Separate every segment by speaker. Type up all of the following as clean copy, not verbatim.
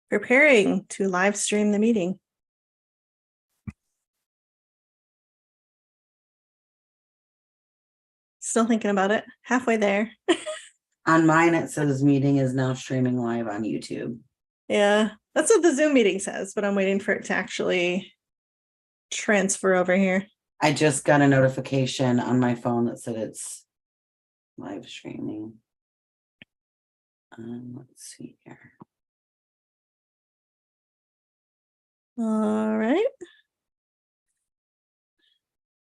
Speaker 1: Preparing to live stream the meeting. Still thinking about it. Halfway there.
Speaker 2: On mine, it says meeting is now streaming live on YouTube.
Speaker 1: Yeah, that's what the Zoom meeting says, but I'm waiting for it to actually transfer over here.
Speaker 2: I just got a notification on my phone that said it's live streaming. Let's see here.
Speaker 1: All right.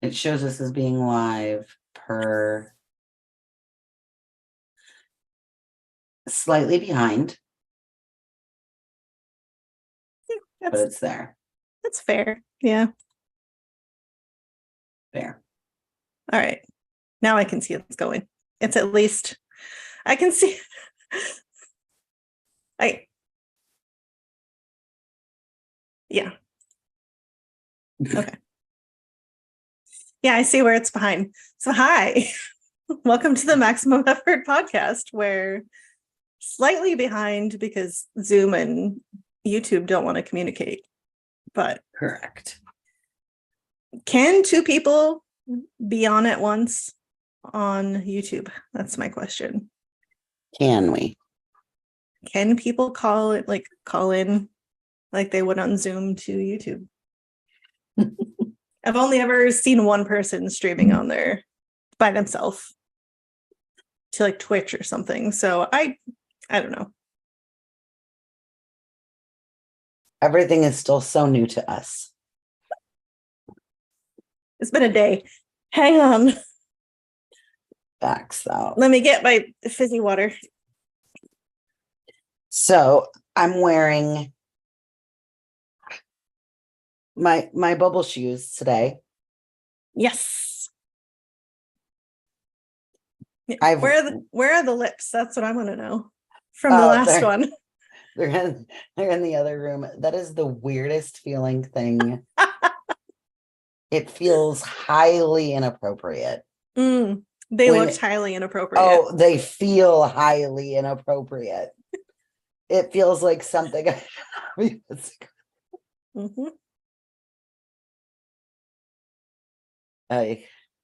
Speaker 2: It shows us as being live per slightly behind, but it's there.
Speaker 1: That's fair. Yeah.
Speaker 2: Fair.
Speaker 1: All right. Now I can see it's going. It's at least I can see. Yeah. Okay. Yeah, I see where it's behind. So hi. Welcome to the Maximum Effort podcast, where slightly behind because Zoom and YouTube don't want to communicate. But
Speaker 2: correct.
Speaker 1: Can two people be on at once on YouTube? That's my question.
Speaker 2: Can we?
Speaker 1: Can people call in like they would on Zoom to YouTube? I've only ever seen one person streaming on there by themselves to like Twitch or something. So I don't know.
Speaker 2: Everything is still so new to us.
Speaker 1: It's been a day. Hang on.
Speaker 2: Facts though.
Speaker 1: Let me get my fizzy water.
Speaker 2: So I'm wearing my bubble shoes today.
Speaker 1: Yes.
Speaker 2: Where
Speaker 1: are the lips? That's what I want to know from the last one.
Speaker 2: They're in the other room. That is the weirdest feeling thing. It feels highly inappropriate.
Speaker 1: They looked highly inappropriate.
Speaker 2: Oh, they feel highly inappropriate. It feels like something.
Speaker 1: Mm-hmm.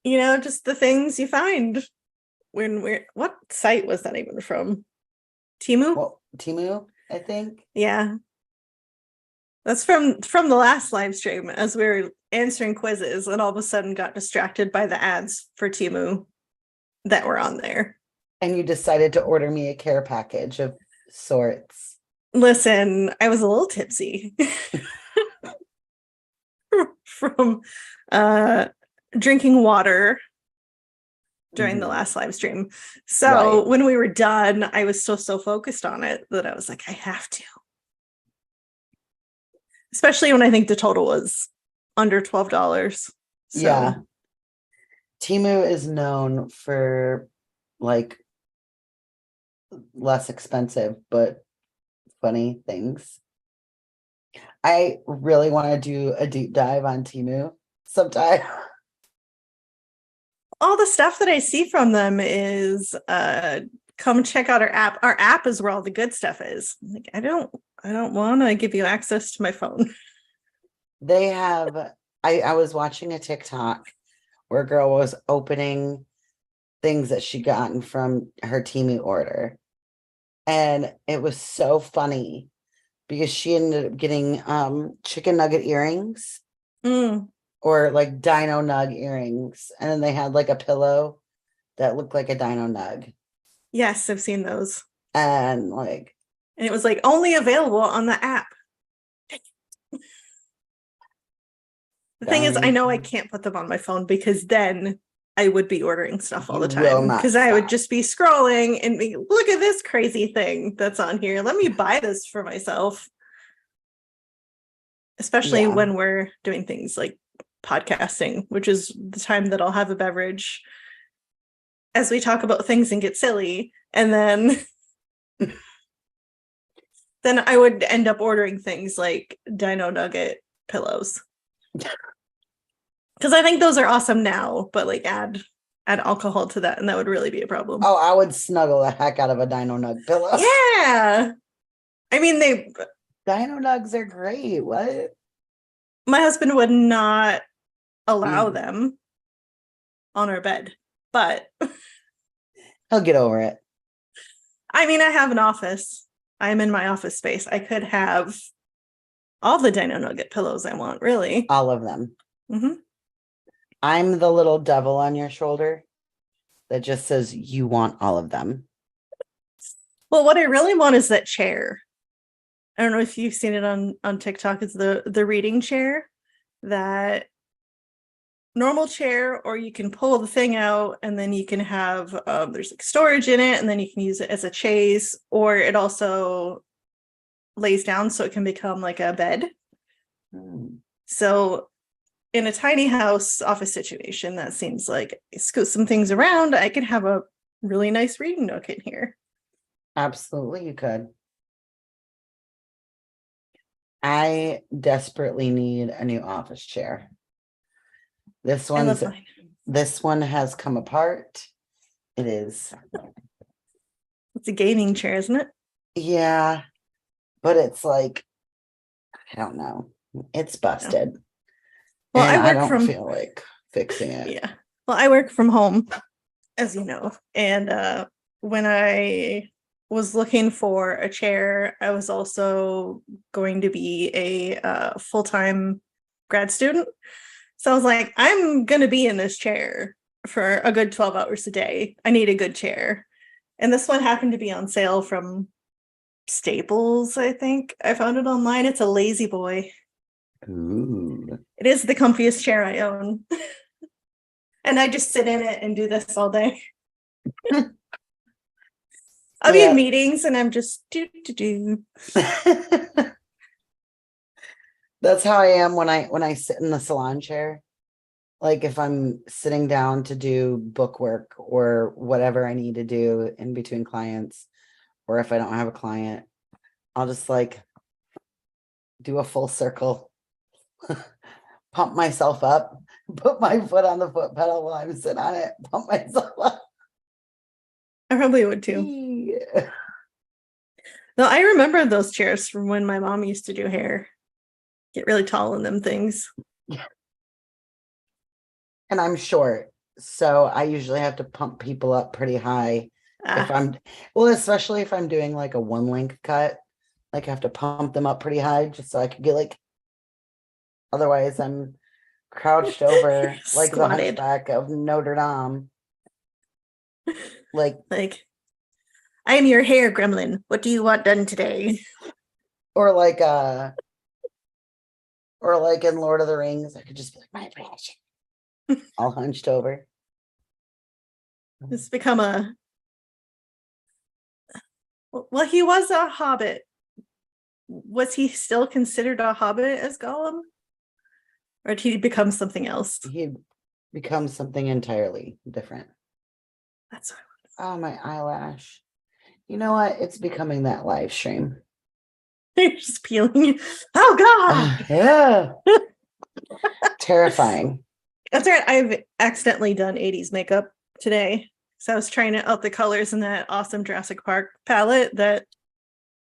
Speaker 2: You
Speaker 1: know, just the things you find when what site was that even from? Temu?
Speaker 2: Well, Temu, I think.
Speaker 1: Yeah. That's from the last live stream as we were answering quizzes and all of a sudden got distracted by the ads for Temu that were on there.
Speaker 2: And you decided to order me a care package of sorts.
Speaker 1: Listen, I was a little tipsy from drinking water during the last live stream. So when we were done, I was still so focused on it that I was like, I have to. Especially when I think the total was under $12. So.
Speaker 2: Yeah. Temu is known for like less expensive, but funny things. I really want to do a deep dive on Temu sometime.
Speaker 1: All the stuff that I see from them is come check out our app. Our app is where all the good stuff is. Like, I don't want to give you access to my phone.
Speaker 2: They have, I was watching a TikTok where a girl was opening things that she gotten from her Temu order. And it was so funny because she ended up getting chicken nugget earrings or like dino nug earrings. And then they had like a pillow that looked like a dino nug.
Speaker 1: Yes, I've seen those.
Speaker 2: And
Speaker 1: it was like only available on the app. The thing is, I know I can't put them on my phone because then I would be ordering stuff all the time because I would just be scrolling and be, look at this crazy thing that's on here. Let me buy this for myself. Especially when we're doing things like podcasting, which is the time that I'll have a beverage as we talk about things and get silly. And then I would end up ordering things like Dino Nugget pillows. Because I think those are awesome now, but like add alcohol to that and that would really be a problem.
Speaker 2: Oh, I would snuggle the heck out of a Dino Nug pillow.
Speaker 1: Yeah. I mean,
Speaker 2: Dino nugs are great. What?
Speaker 1: My husband would not allow
Speaker 2: Mm.
Speaker 1: them on our bed, but
Speaker 2: He'll get over it.
Speaker 1: I mean, I have an office. I'm in my office space. I could have all the Dino Nugget pillows I want, really.
Speaker 2: All of them.
Speaker 1: Hmm.
Speaker 2: I'm the little devil on your shoulder that just says you want all of them.
Speaker 1: Well, what I really want is that chair. I don't know if you've seen it on TikTok. It's the reading chair, that normal chair, or you can pull the thing out and then you can have there's like storage in it, and then you can use it as a chaise, or it also lays down so it can become like a bed.
Speaker 2: Mm.
Speaker 1: So in a tiny house office situation, that seems like scoot some things around. I could have a really nice reading nook in here.
Speaker 2: Absolutely, you could. I desperately need a new office chair. This
Speaker 1: I love
Speaker 2: one's
Speaker 1: mine.
Speaker 2: this one has come apart. It is,
Speaker 1: It's a gaming chair, isn't it?
Speaker 2: yeah, but it's like, I don't know. It's
Speaker 1: No.
Speaker 2: busted.
Speaker 1: Well,
Speaker 2: And
Speaker 1: I
Speaker 2: I
Speaker 1: work
Speaker 2: don't
Speaker 1: from
Speaker 2: feel like fixing it.
Speaker 1: yeah. Well, I work from home, as you know, and when I was looking for a chair, I was also going to be a full-time grad student. So I was like, I'm going to be in this chair for a good 12 hours a day. I need a good chair. And this one happened to be on sale from Staples, I think. I found it online. It's a lazy boy.
Speaker 2: Ooh.
Speaker 1: It is the comfiest chair I own. And I just sit in it and do this all day. I'll be in
Speaker 2: Yeah.
Speaker 1: meetings and I'm just do.
Speaker 2: That's how I am when I sit in the salon chair. Like if I'm sitting down to do book work or whatever I need to do in between clients, or if I don't have a client, I'll just like do a full circle, pump myself up, put my foot on the foot pedal while I'm sitting on it, pump myself up.
Speaker 1: I probably would too.
Speaker 2: Yeah.
Speaker 1: Though I remember those chairs from when my mom used to do hair. Get really tall in them things.
Speaker 2: And I'm short, so I usually have to pump people up pretty high if
Speaker 1: Ah,
Speaker 2: I'm, well, especially if I'm doing like a one length cut, like I have to pump them up pretty high just so I can get like, otherwise I'm crouched over like the
Speaker 1: squatted.
Speaker 2: hunchback of Notre Dame, like,
Speaker 1: Like, I am your hair gremlin. What do you want done today?
Speaker 2: or like or like in Lord of the Rings, I could just be like, my branch, all hunched over.
Speaker 1: It's become a well, he was a hobbit. Was he still considered a hobbit as Gollum? Or did he become something else?
Speaker 2: He becomes something entirely different.
Speaker 1: That's what
Speaker 2: Oh, my eyelash. You know what? It's becoming that live stream.
Speaker 1: you're just peeling. Oh god.
Speaker 2: Yeah. Terrifying.
Speaker 1: That's right. I've accidentally done 80s makeup today. So I was trying out the colors in that awesome Jurassic Park palette that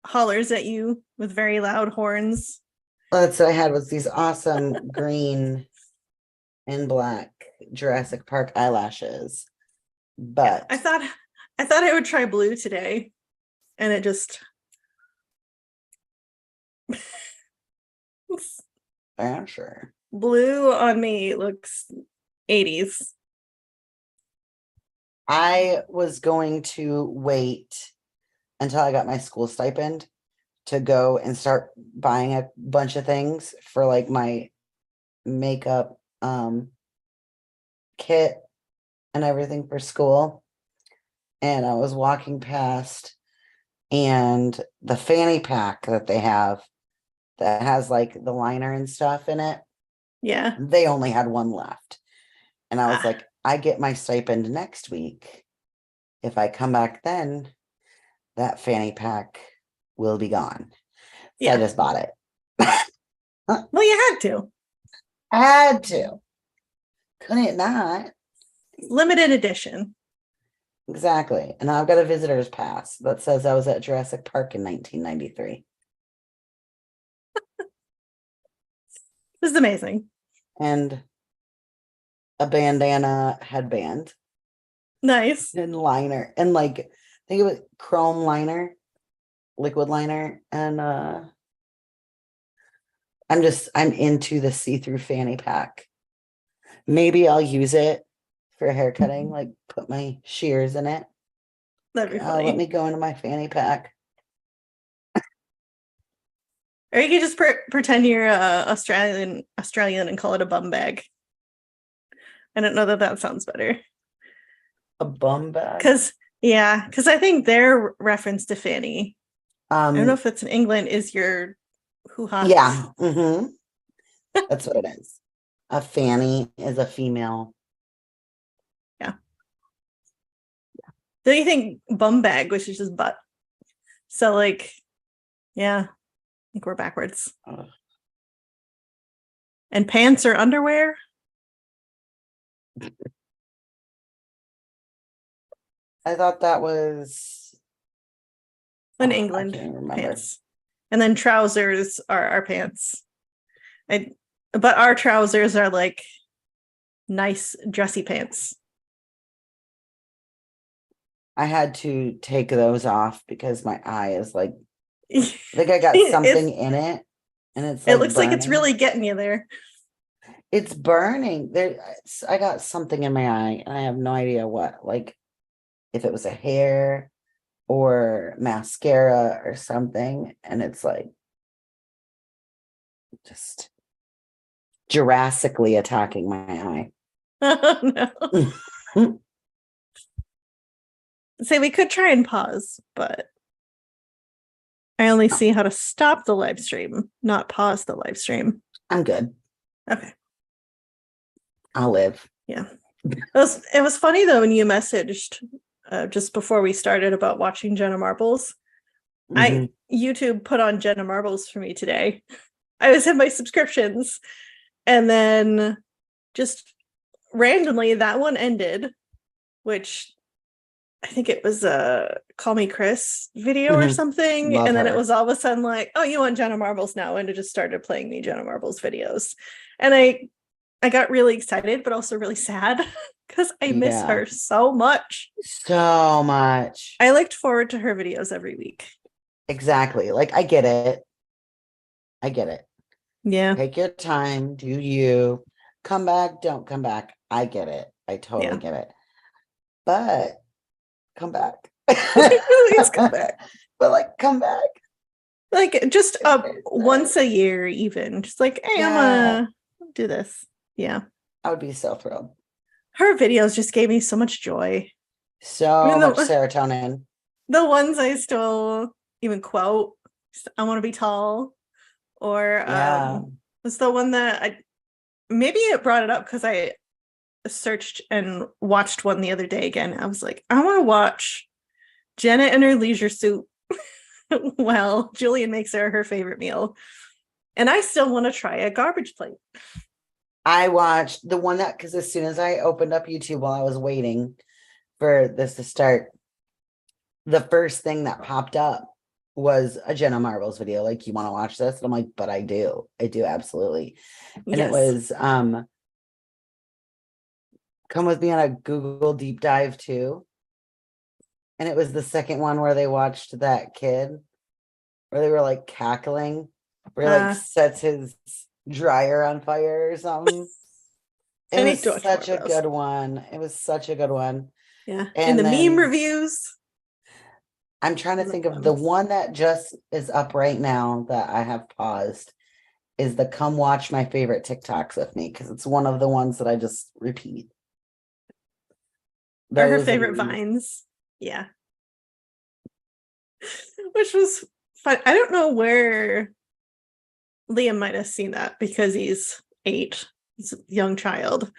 Speaker 1: hollers at you with very loud horns.
Speaker 2: That's what I had, was these awesome green and black Jurassic Park eyelashes.
Speaker 1: Yeah,
Speaker 2: But
Speaker 1: I thought I would try blue today, and it just
Speaker 2: I'm sure.
Speaker 1: blue on me looks 80s.
Speaker 2: I was going to wait until I got my school stipend to go and start buying a bunch of things for like my makeup kit and everything for school. And I was walking past, and the fanny pack that they have that has like the liner and stuff in it,
Speaker 1: Yeah.
Speaker 2: they only had one left. And I was
Speaker 1: Ah,
Speaker 2: like, I get my stipend next week. If I come back then, that fanny pack will be gone. So I
Speaker 1: yeah.
Speaker 2: just bought it.
Speaker 1: Well, you had to.
Speaker 2: Had to. Couldn't not.
Speaker 1: Limited edition.
Speaker 2: Exactly. And I've got a visitor's pass that says I was at Jurassic Park in 1993.
Speaker 1: This is amazing.
Speaker 2: and a bandana headband
Speaker 1: Nice.
Speaker 2: and liner and like I think it was chrome liner, liquid liner, and I'm into the see-through fanny pack. Maybe I'll use it for hair cutting, like put my shears in it.
Speaker 1: That'd be funny.
Speaker 2: Let me go into my fanny pack.
Speaker 1: Or you could just pretend you're Australian and call it a bum bag. I don't know that sounds better.
Speaker 2: A bum bag?
Speaker 1: Because I think their reference to fanny, I don't know if it's in England, is your hoo-ha.
Speaker 2: Yeah. That's what it is. A fanny is a female.
Speaker 1: Yeah. Don't you think bum bag, which is just butt? So like, yeah, I think we're backwards.
Speaker 2: Ugh.
Speaker 1: And pants or underwear?
Speaker 2: I thought that was
Speaker 1: In England,
Speaker 2: I can't remember.
Speaker 1: pants. And then trousers are our pants. But our trousers are like nice dressy pants.
Speaker 2: I had to take those off because my eye is like, I think I got something in it, and it's like
Speaker 1: it looks
Speaker 2: burning.
Speaker 1: like it's really getting you there.
Speaker 2: It's burning. I got something in my eye, and I have no idea what. Like, if it was a hair or mascara or something, and it's like just Jurassically attacking my eye.
Speaker 1: Oh no. Say we could try and pause, but I only see how to stop the live stream, not pause the live stream.
Speaker 2: I'm good.
Speaker 1: Okay.
Speaker 2: I'll live.
Speaker 1: Yeah. It was funny though when you messaged just before we started about watching Jenna Marbles. YouTube put on Jenna Marbles for me today. I was in my subscriptions, and then just randomly that one ended, which I think it was a Call Me Chris video or something.
Speaker 2: Love
Speaker 1: and then
Speaker 2: her.
Speaker 1: it was all of a sudden like, oh, you want Jenna Marbles now? And it just started playing me Jenna Marbles videos. And I got really excited, but also really sad because I miss her so much.
Speaker 2: So much.
Speaker 1: I looked forward to her videos every week.
Speaker 2: Exactly. Like, I get it.
Speaker 1: Yeah.
Speaker 2: Take your time. Do you. Come back. Don't come back. I get it. I totally get it. But come back.
Speaker 1: Please come back.
Speaker 2: But like, come back.
Speaker 1: Like just once a year, even. Just like, hey, I'm gonna do this. Yeah.
Speaker 2: I would be so thrilled.
Speaker 1: Her videos just gave me so much joy.
Speaker 2: So much serotonin.
Speaker 1: The ones I still even quote, I want to be tall. Or was the one that maybe it brought it up because I searched and watched one the other day again. I was like, I want to watch Jenna in her leisure suit. Well, Julian makes her favorite meal. And I still want to try a garbage plate.
Speaker 2: I watched the one that, because as soon as I opened up YouTube while I was waiting for this to start, the first thing that popped up was a Jenna Marbles video. Like, you want to watch this? And I'm like, but I do absolutely. And it was come with me on a Google deep dive too. And it was the second one where they watched that kid where they were like cackling, where like sets his dryer on fire or something. It was such a good one. It was such a good one.
Speaker 1: Yeah. And the meme reviews.
Speaker 2: I'm trying to think of the one that just is up right now that I have paused is the come watch my favorite TikToks with me, because it's one of the ones that I just repeat.
Speaker 1: Or her favorite vines. Yeah. Which was fun. I don't know where Liam might have seen that because he's 8. He's a young child.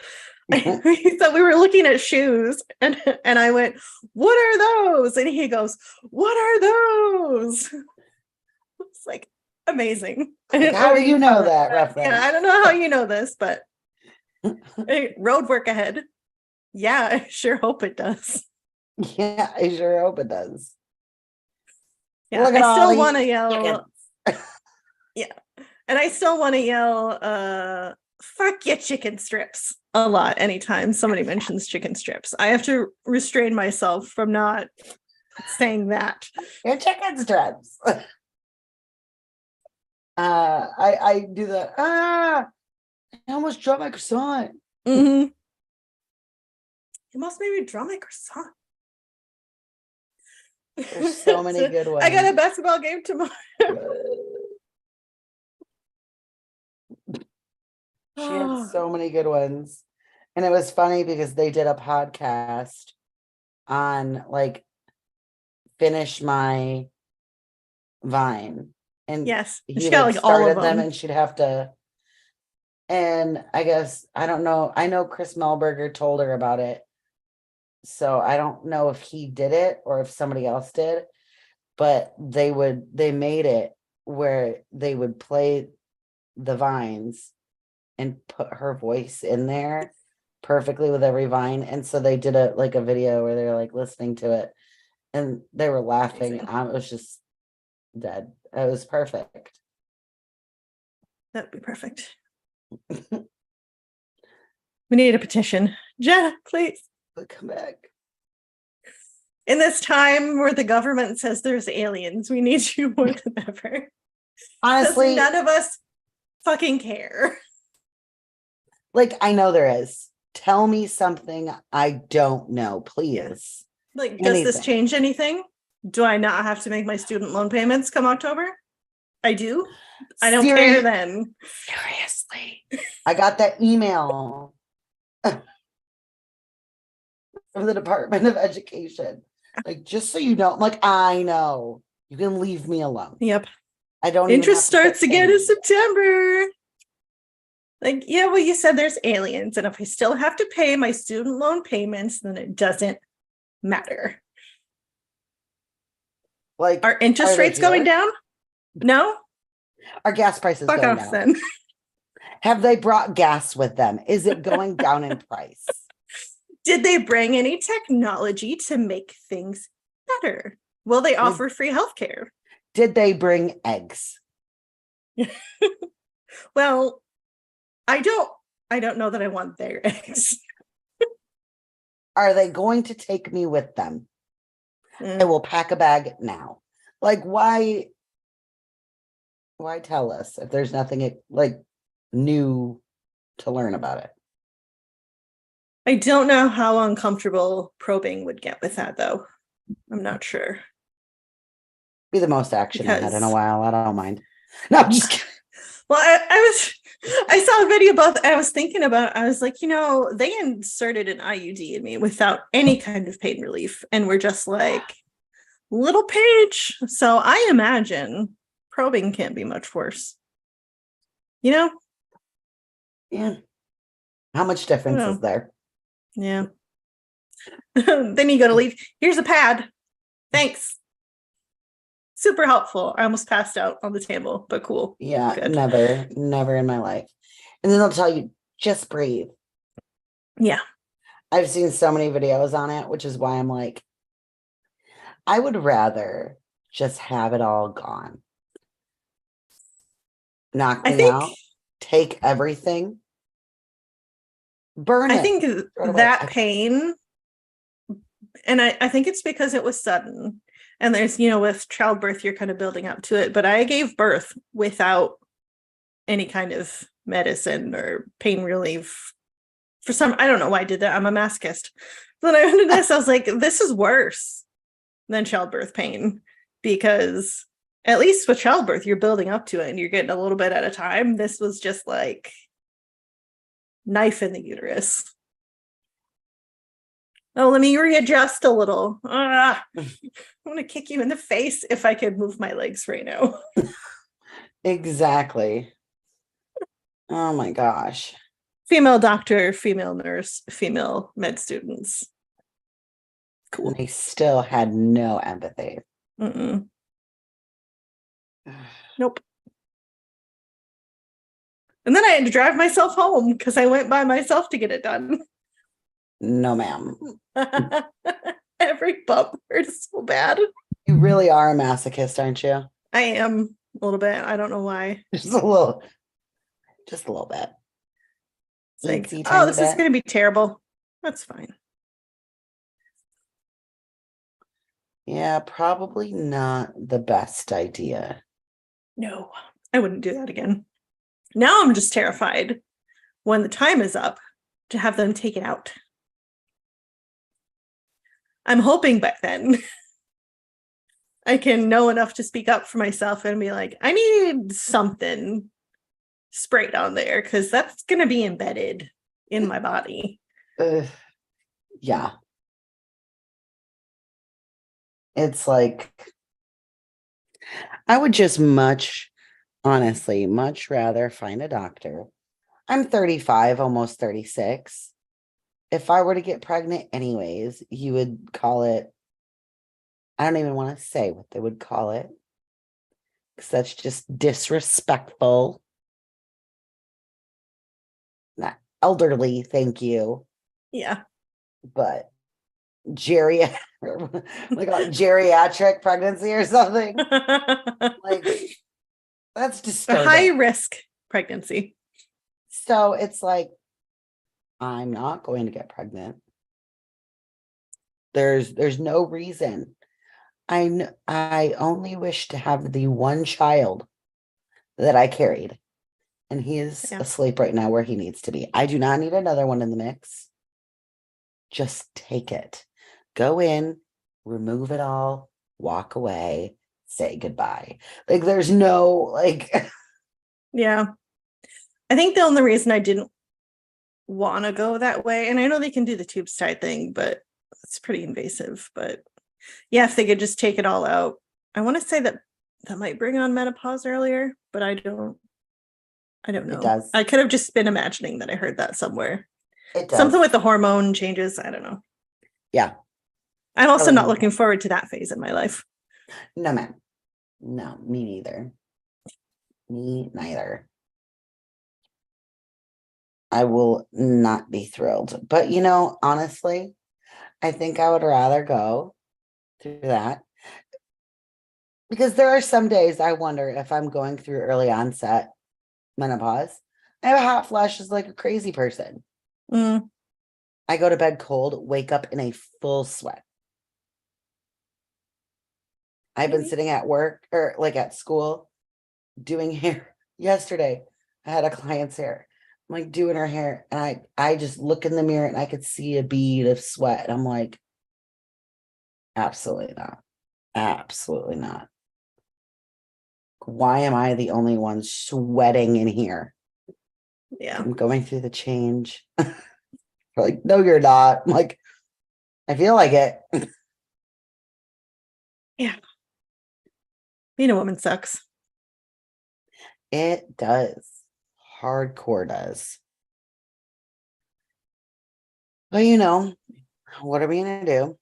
Speaker 1: So we were looking at shoes and I went, what are those? And he goes, what are those? It's like amazing.
Speaker 2: How do you know that reference?
Speaker 1: Yeah, I don't know how you know this, but road work ahead. Yeah, I sure hope it does.
Speaker 2: Yeah, I sure hope it does.
Speaker 1: Yeah, I still want to yell. Yeah, And I still want to yell, fuck your chicken strips a lot anytime somebody mentions chicken strips. I have to restrain myself from not saying that.
Speaker 2: Your chicken strips. I do the I almost dropped my croissant.
Speaker 1: Mm-hmm. You must maybe draw my croissant.
Speaker 2: There's so many good ones.
Speaker 1: I got a basketball game tomorrow.
Speaker 2: She had so many good ones. And it was funny because they did a podcast on like finish my Vine. And
Speaker 1: yes,
Speaker 2: he
Speaker 1: she got
Speaker 2: like
Speaker 1: like all
Speaker 2: started
Speaker 1: of
Speaker 2: them
Speaker 1: them.
Speaker 2: and she'd have to. And I guess I don't know. I know Chris Melberger told her about it. So I don't know if he did it or if somebody else did, but they made it where they would play the vines and put her voice in there perfectly with every vine. And so they did a video where they're like listening to it and they were laughing. I was just dead. It was perfect.
Speaker 1: That'd be perfect. We need a petition. Jenna, please.
Speaker 2: But come back.
Speaker 1: In this time where the government says there's aliens, we need you more than ever.
Speaker 2: Honestly,
Speaker 1: none of us fucking care.
Speaker 2: Like, I know there is. Tell me something I don't know, please.
Speaker 1: Like, does this change anything? Do I not have to make my student loan payments come October? I do. I don't care then.
Speaker 2: Seriously. I got that email from the Department of Education. Like, just so you know, I'm like, I know. You can leave me alone.
Speaker 1: Yep.
Speaker 2: I don't
Speaker 1: Interest starts again in September. Like, yeah, well, you said there's aliens, and if I still have to pay my student loan payments, then it doesn't matter.
Speaker 2: Like,
Speaker 1: are interest rates going down? No.
Speaker 2: Are gas prices
Speaker 1: Fuck
Speaker 2: going
Speaker 1: off
Speaker 2: down?
Speaker 1: Then.
Speaker 2: Have they brought gas with them? Is it going down in price?
Speaker 1: Did they bring any technology to make things better? Will they offer free healthcare?
Speaker 2: Did they bring eggs?
Speaker 1: Well, I don't know that I want their eggs.
Speaker 2: Are they going to take me with them? I will pack a bag now. Like, why tell us if there's nothing like new to learn about it?
Speaker 1: I don't know how uncomfortable probing would get with that, though. I'm not sure.
Speaker 2: Be the most action I had in a while. I don't mind. No, I'm just kidding.
Speaker 1: Well, I saw a video about, I was thinking about, I was like, they inserted an IUD in me without any kind of pain relief. And we're just like, little pinch. So I imagine probing can't be much worse.
Speaker 2: Yeah. How much difference is there?
Speaker 1: Yeah. Then you go to leave. Here's a pad. Thanks. Super helpful. I almost passed out on the table, but cool.
Speaker 2: Yeah,
Speaker 1: good.
Speaker 2: Never in my life. And then they'll tell you, just breathe.
Speaker 1: Yeah.
Speaker 2: I've seen so many videos on it, which is why I'm like, I would rather just have it all gone. Knock me out, take everything, burn it.
Speaker 1: I think that pain, and I think it's because it was sudden. And there's, with childbirth, you're kind of building up to it. But I gave birth without any kind of medicine or pain relief. I don't know why I did that. I'm a masochist. Then I went to this, I was like, this is worse than childbirth pain, because at least with childbirth, you're building up to it and you're getting a little bit at a time. This was just like knife in the uterus. Oh, let me readjust a little. I want to kick you in the face if I could move my legs right now.
Speaker 2: Exactly. Oh my gosh.
Speaker 1: Female doctor, female nurse, female med students.
Speaker 2: Cool. They still had no empathy.
Speaker 1: Mm-mm. Nope. And then I had to drive myself home because I went by myself to get it done.
Speaker 2: No, ma'am.
Speaker 1: Every bump hurts so bad.
Speaker 2: You really are a masochist, aren't you?
Speaker 1: I am. a little bit. I don't know why.
Speaker 2: Just a little bit.
Speaker 1: It's like,
Speaker 2: Teensy
Speaker 1: oh,
Speaker 2: tiny
Speaker 1: this is
Speaker 2: bit.
Speaker 1: going to be terrible. That's fine.
Speaker 2: Yeah, probably not the best idea.
Speaker 1: No, I wouldn't do that again. Now I'm just terrified when the time is up to have them take it out. I'm hoping back then I can know enough to speak up for myself and be like, I need something sprayed on there because that's going to be embedded in my body.
Speaker 2: Yeah. It's like, I would just honestly, much rather find a doctor. I'm 35, almost 36. If I were to get pregnant anyways, you would call it, I don't even want to say what they would call it, because that's just disrespectful. Not elderly, thank you.
Speaker 1: Yeah.
Speaker 2: But geriatric pregnancy or something. Like, that's
Speaker 1: A
Speaker 2: disturbing.
Speaker 1: high risk pregnancy.
Speaker 2: So it's like, I'm not going to get pregnant. There's no reason. I only wish to have the one child that I carried, and he is asleep right now where he needs to be. I do not need another one in the mix. Just take it. Go in, remove it all, walk away, say goodbye. Like, there's no, like.
Speaker 1: Yeah. I think the only reason I didn't want to go that way, and I know they can do the tubes tied thing, but it's pretty invasive. But yeah, if they could just take it all out. I want to say that might bring on menopause earlier, but I don't know.
Speaker 2: It does.
Speaker 1: I could have just been imagining that I heard that somewhere.
Speaker 2: It does.
Speaker 1: Something with the hormone changes. I don't know.
Speaker 2: Yeah.
Speaker 1: I'm also not looking forward to that phase in my life.
Speaker 2: No, ma'am. No, me neither. Me neither. I will not be thrilled. But, honestly, I think I would rather go through that. Because there are some days I wonder if I'm going through early onset menopause. I have hot flashes like a crazy person. I go to bed cold, wake up in a full sweat. I've been sitting at work or like at school doing hair. Yesterday, I had a client's hair. I'm like doing her hair, and I just look in the mirror and I could see a bead of sweat. And I'm like, absolutely not. Absolutely not. Why am I the only one sweating in here?
Speaker 1: Yeah.
Speaker 2: I'm going through the change. Like, no, you're not. I'm like, I feel like it.
Speaker 1: Yeah. Being a woman sucks.
Speaker 2: It does. Hardcore does. But what are we gonna do?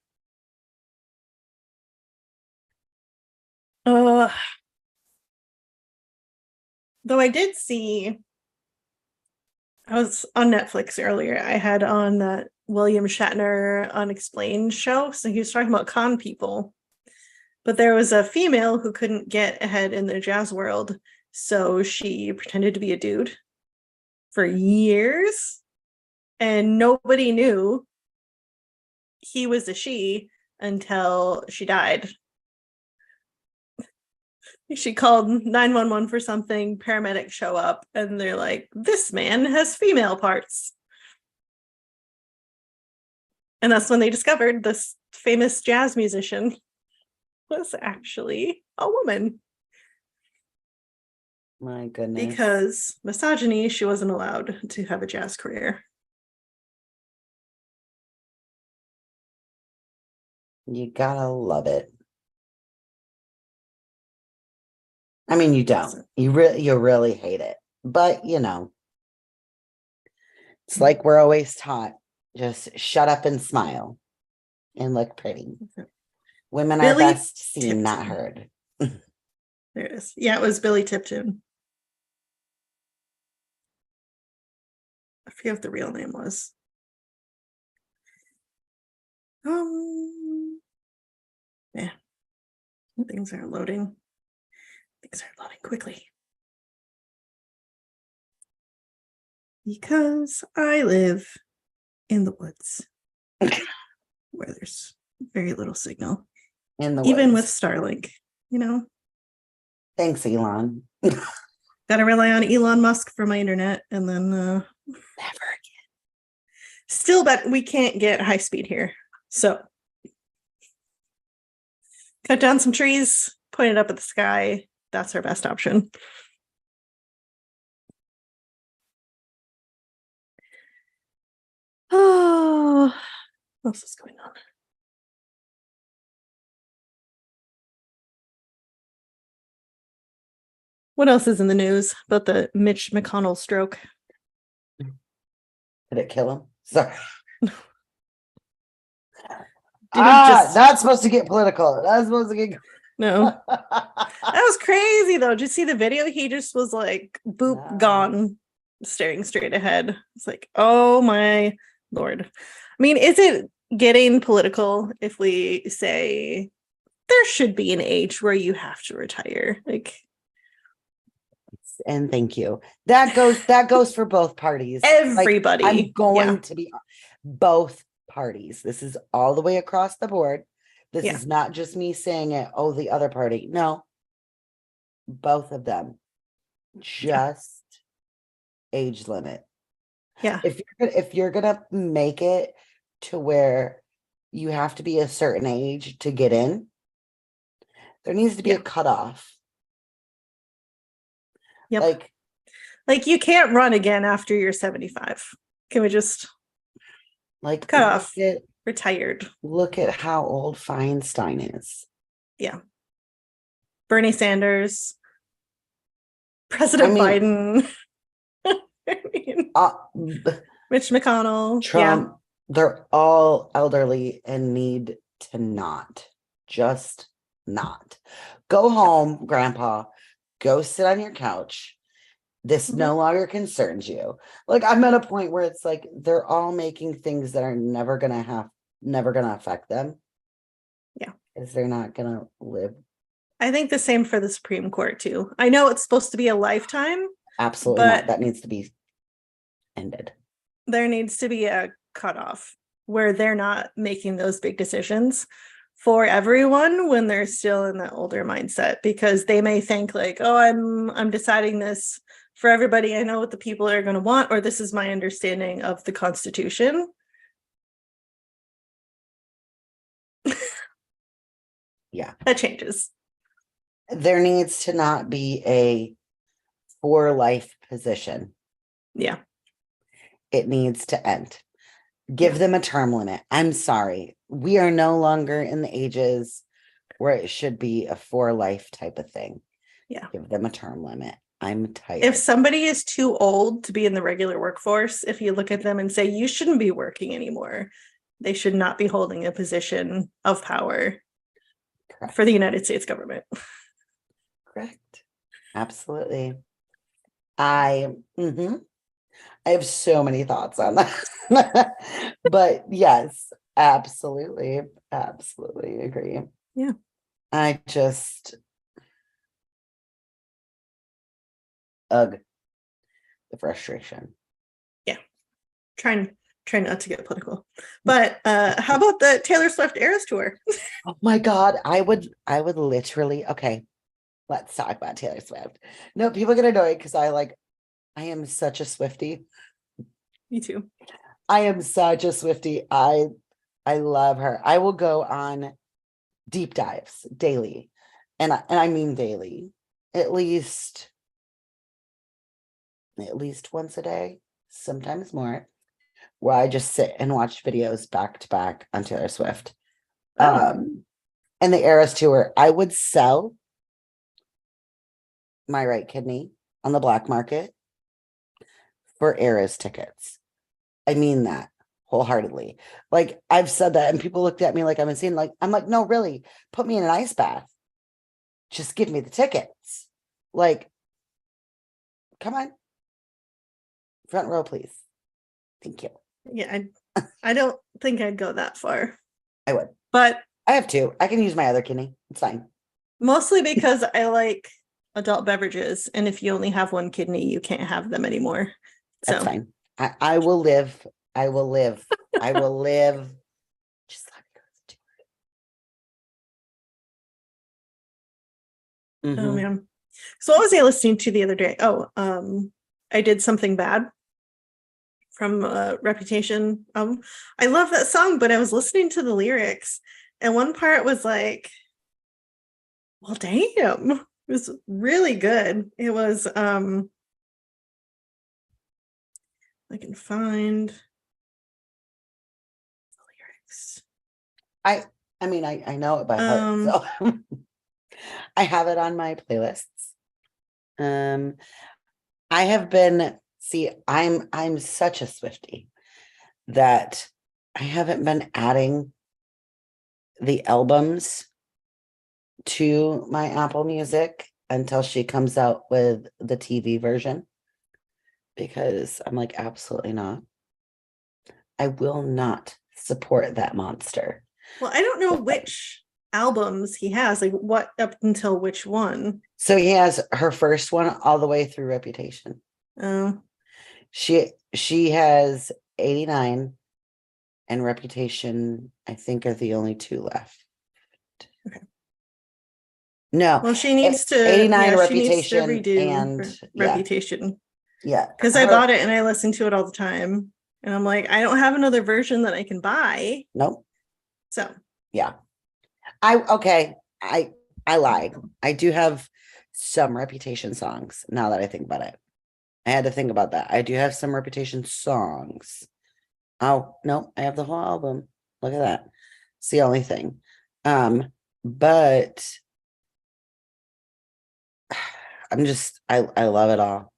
Speaker 1: Though I did see, I was on Netflix earlier. I had on that William Shatner Unexplained show. So he was talking about con people. But there was a female who couldn't get ahead in the jazz world. So she pretended to be a dude for years. And nobody knew he was a she until she died. She called 911 for something, paramedics show up, and they're like, this man has female parts. And that's when they discovered this famous jazz musician was actually a woman.
Speaker 2: My goodness.
Speaker 1: Because misogyny, she wasn't allowed to have a jazz career.
Speaker 2: You gotta love it. I mean, you don't. You really hate it. But, it's like we're always taught, just shut up and smile and look pretty. Women are best seen, not heard.
Speaker 1: There it is. Yeah, it was Billy Tipton. I forget what the real name was. Yeah. Things aren't loading. Things are loading quickly. Because I live in the woods where there's very little signal.
Speaker 2: In the
Speaker 1: Even
Speaker 2: woods.
Speaker 1: with Starlink, you know.
Speaker 2: Thanks, Elon.
Speaker 1: Gotta rely on Elon Musk for my internet, and then
Speaker 2: Never again.
Speaker 1: Still, but we can't get high speed here. So cut down some trees, point it up at the sky. That's our best option. Oh, what else is going on? What else is in the news about the Mitch McConnell stroke?
Speaker 2: Did it kill him? Sorry. That's supposed to get political. That's supposed to get.
Speaker 1: No. That was crazy though. Did you see the video? He just was like, boop,
Speaker 2: No.
Speaker 1: gone, staring straight ahead. It's like, oh my Lord. I mean, is it getting political if we say there should be an age where you have to retire? Like,
Speaker 2: and thank you. That goes for both parties.
Speaker 1: everybody.
Speaker 2: Like, I'm going to be both parties. This is all the way across the board. This is not just me saying it. Oh, the other party. No, both of them. Just age limit.
Speaker 1: Yeah.
Speaker 2: If you're gonna make it to where you have to be a certain age to get in, there needs to be a cutoff.
Speaker 1: Yep. Like you can't run again after you're 75. Can we just cut off? Retired.
Speaker 2: Look at how old Feinstein is.
Speaker 1: Yeah. Bernie Sanders. President Biden. I mean, Mitch McConnell.
Speaker 2: Trump. They're all elderly and need to just not. Go home, Grandpa. Go sit on your couch. This no longer concerns you. Like, I'm at a point where it's like they're all making things that are never gonna affect them.
Speaker 1: Yeah.
Speaker 2: Because they're not gonna live.
Speaker 1: I think the same for the Supreme Court too. I know it's supposed to be a lifetime.
Speaker 2: Absolutely not. That needs to be ended. There
Speaker 1: needs to be a cutoff where they're not making those big decisions for everyone when they're still in that older mindset, because they may think like, oh, I'm deciding this for everybody. I know what the people are going to want, or this is my understanding of the Constitution.
Speaker 2: Yeah.
Speaker 1: That changes.
Speaker 2: There needs to not be a for life position.
Speaker 1: Yeah.
Speaker 2: It needs to end. Give them a term limit. I'm sorry. We are no longer in the ages where it should be a for life type of thing.
Speaker 1: Yeah.
Speaker 2: Give them a term limit. I'm tired.
Speaker 1: If somebody is too old to be in the regular workforce, if you look at them and say, you shouldn't be working anymore, they should not be holding a position of power. Correct. For the United States government.
Speaker 2: Correct. Absolutely. I have so many thoughts on that. But yes, absolutely agree.
Speaker 1: Yeah.
Speaker 2: I just the frustration.
Speaker 1: Yeah. Trying not to get political. But how about the Taylor Swift Eras tour?
Speaker 2: Oh my God. I would literally, okay. Let's talk about Taylor Swift. No, people get annoyed because I am such a Swiftie.
Speaker 1: Me too.
Speaker 2: I am such a Swiftie. I love her. I will go on deep dives daily. And I mean daily. At least once a day, sometimes more, where I just sit and watch videos back to back on Taylor Swift. And the Eras tour, I would sell my right kidney on the black market for Eras tickets. I mean that wholeheartedly. Like, I've said that and people looked at me like I'm insane. Like, I'm like, no, really, put me in an ice bath. Just give me the tickets. Like, come on. Front row, please. Thank you.
Speaker 1: Yeah, I don't think I'd go that far.
Speaker 2: I would.
Speaker 1: But
Speaker 2: I have two. I can use my other kidney. It's fine.
Speaker 1: Mostly because I like adult beverages, and if you only have one kidney, you can't have them anymore.
Speaker 2: That's
Speaker 1: So
Speaker 2: fine. I will live. I will live. I will live. Just let me go.
Speaker 1: oh
Speaker 2: Mhm.
Speaker 1: man. So what was I listening to the other day? Oh, I Did Something Bad from Reputation. I love that song, but I was listening to the lyrics, and one part was like, well, damn. It was really good. It was I can find the lyrics.
Speaker 2: I mean, I know it by heart,
Speaker 1: Um
Speaker 2: so I have it on my playlists. I have been, see, I'm such a Swiftie that I haven't been adding the albums to my Apple Music until she comes out with the TV version, because I'm like, absolutely not. I will not support that monster.
Speaker 1: well, I don't know which albums he has, like what up until which one.
Speaker 2: So he has her first one all the way through Reputation.
Speaker 1: Oh,
Speaker 2: She has 89 and Reputation, I think, are the only two left.
Speaker 1: okay.
Speaker 2: No,
Speaker 1: Well, she needs to,
Speaker 2: 89
Speaker 1: yeah, she needs to
Speaker 2: Reputation
Speaker 1: redo
Speaker 2: and
Speaker 1: Reputation,
Speaker 2: yeah.
Speaker 1: because I bought it and I listen to it all the time. And I'm like, I don't have another version that I can buy.
Speaker 2: Nope.
Speaker 1: So
Speaker 2: Yeah. I lied. I do have some Reputation songs now that I think about it. I had to think about that. I do have some Reputation songs. Oh, no, I have the whole album. Look at that. It's the only thing. But I love it all.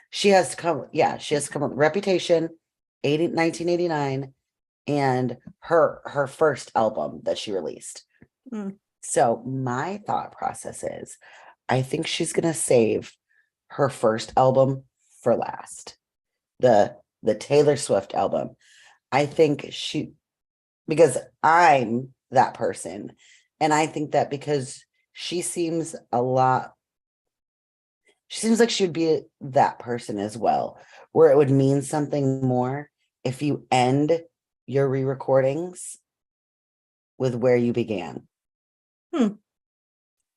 Speaker 2: She has to come with Reputation, 1989, and her first album that she released.
Speaker 1: mm,
Speaker 2: So my thought process is, I think she's gonna save her first album for last. The Taylor Swift album. I think because I'm that person, and I think that because she seems like she would be that person as well, where it would mean something more if you end your re-recordings with where you began.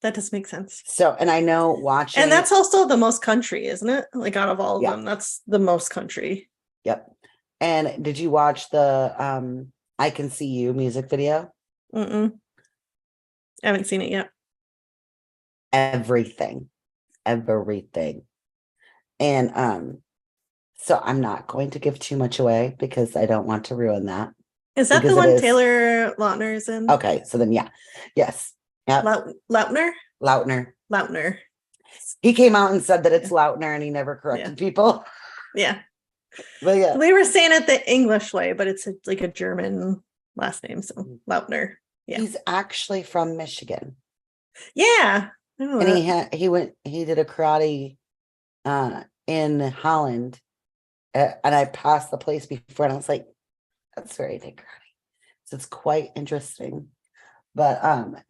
Speaker 1: that does make sense.
Speaker 2: So, and I know watching,
Speaker 1: And that's also the most country, isn't it? Like out of all of
Speaker 2: Yeah.
Speaker 1: them, that's the most country.
Speaker 2: Yep. And did you watch the I Can See You music video?
Speaker 1: Mm-mm. I haven't seen it yet.
Speaker 2: Everything. And so I'm not going to give too much away because I don't want to ruin that.
Speaker 1: Is that
Speaker 2: Because
Speaker 1: the
Speaker 2: it
Speaker 1: one
Speaker 2: is-
Speaker 1: Taylor Lautner is in?
Speaker 2: Okay, so then yes. Yep.
Speaker 1: Lautner?
Speaker 2: Lautner.
Speaker 1: Lautner.
Speaker 2: He came out and said that it's Lautner and he never corrected people.
Speaker 1: Yeah.
Speaker 2: But yeah.
Speaker 1: We were saying it the English way, but it's like a German last name, so Lautner. Yeah.
Speaker 2: He's actually from Michigan.
Speaker 1: Yeah. I know
Speaker 2: And
Speaker 1: that.
Speaker 2: he did a karate in Holland. And I passed the place before and I was like, that's where I did karate. So it's quite interesting. But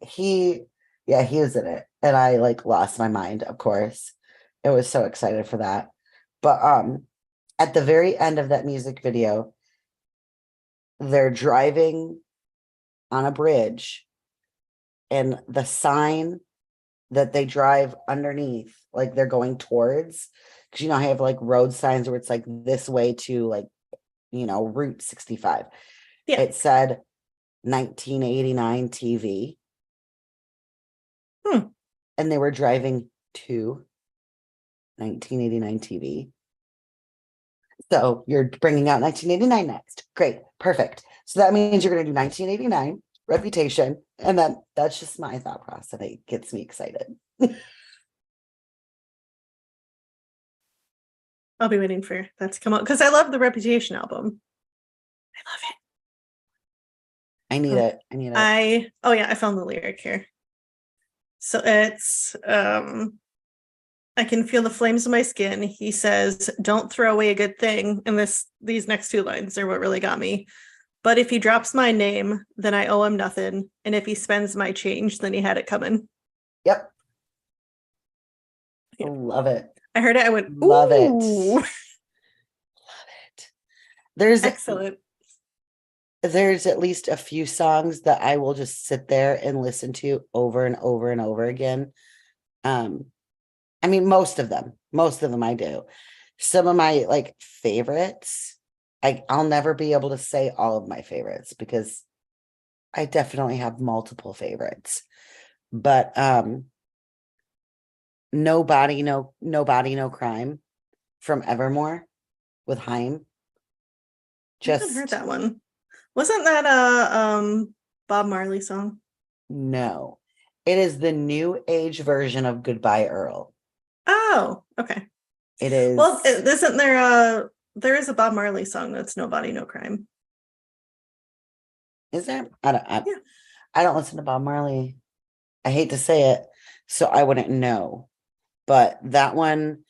Speaker 2: he was in it. And I like lost my mind, of course. I was so excited for that. But at the very end of that music video, they're driving on a bridge, and the sign that they drive underneath, like they're going towards, because I have like road signs where it's like this way to like, Route 65.
Speaker 1: Yeah.
Speaker 2: It said 1989 TV. And they were driving to 1989 TV. So you're bringing out 1989 next. Great. Perfect. So that means you're going to do 1989, Reputation. And then that's just my thought process. It gets me excited.
Speaker 1: I'll be waiting for that to come out because I love the Reputation album. I love it.
Speaker 2: I need it.
Speaker 1: I found the lyric here. So it's I can feel the flames in my skin. He says, don't throw away a good thing. And these next two lines are what really got me. But if he drops my name, then I owe him nothing. And if he spends my change, then he had it coming.
Speaker 2: Yep.
Speaker 1: Yeah.
Speaker 2: Love it.
Speaker 1: I heard it. I went,
Speaker 2: Love it.
Speaker 1: ooh.
Speaker 2: Love it. There's
Speaker 1: Excellent.
Speaker 2: at least a few songs that I will just sit there and listen to over and over and over again. I mean, most of them I do. Some of my like favorites, I'll never be able to say all of my favorites because I definitely have multiple favorites. But Nobody No Crime from Evermore with Haim.
Speaker 1: I haven't heard that one. Wasn't that a Bob Marley song?
Speaker 2: No, it is the new age version of Goodbye Earl.
Speaker 1: Oh, okay.
Speaker 2: It is.
Speaker 1: Well, isn't there is a Bob Marley song that's Nobody No Crime.
Speaker 2: Is there?
Speaker 1: Yeah.
Speaker 2: I don't listen to Bob Marley. I hate to say it, so I wouldn't know. But that one,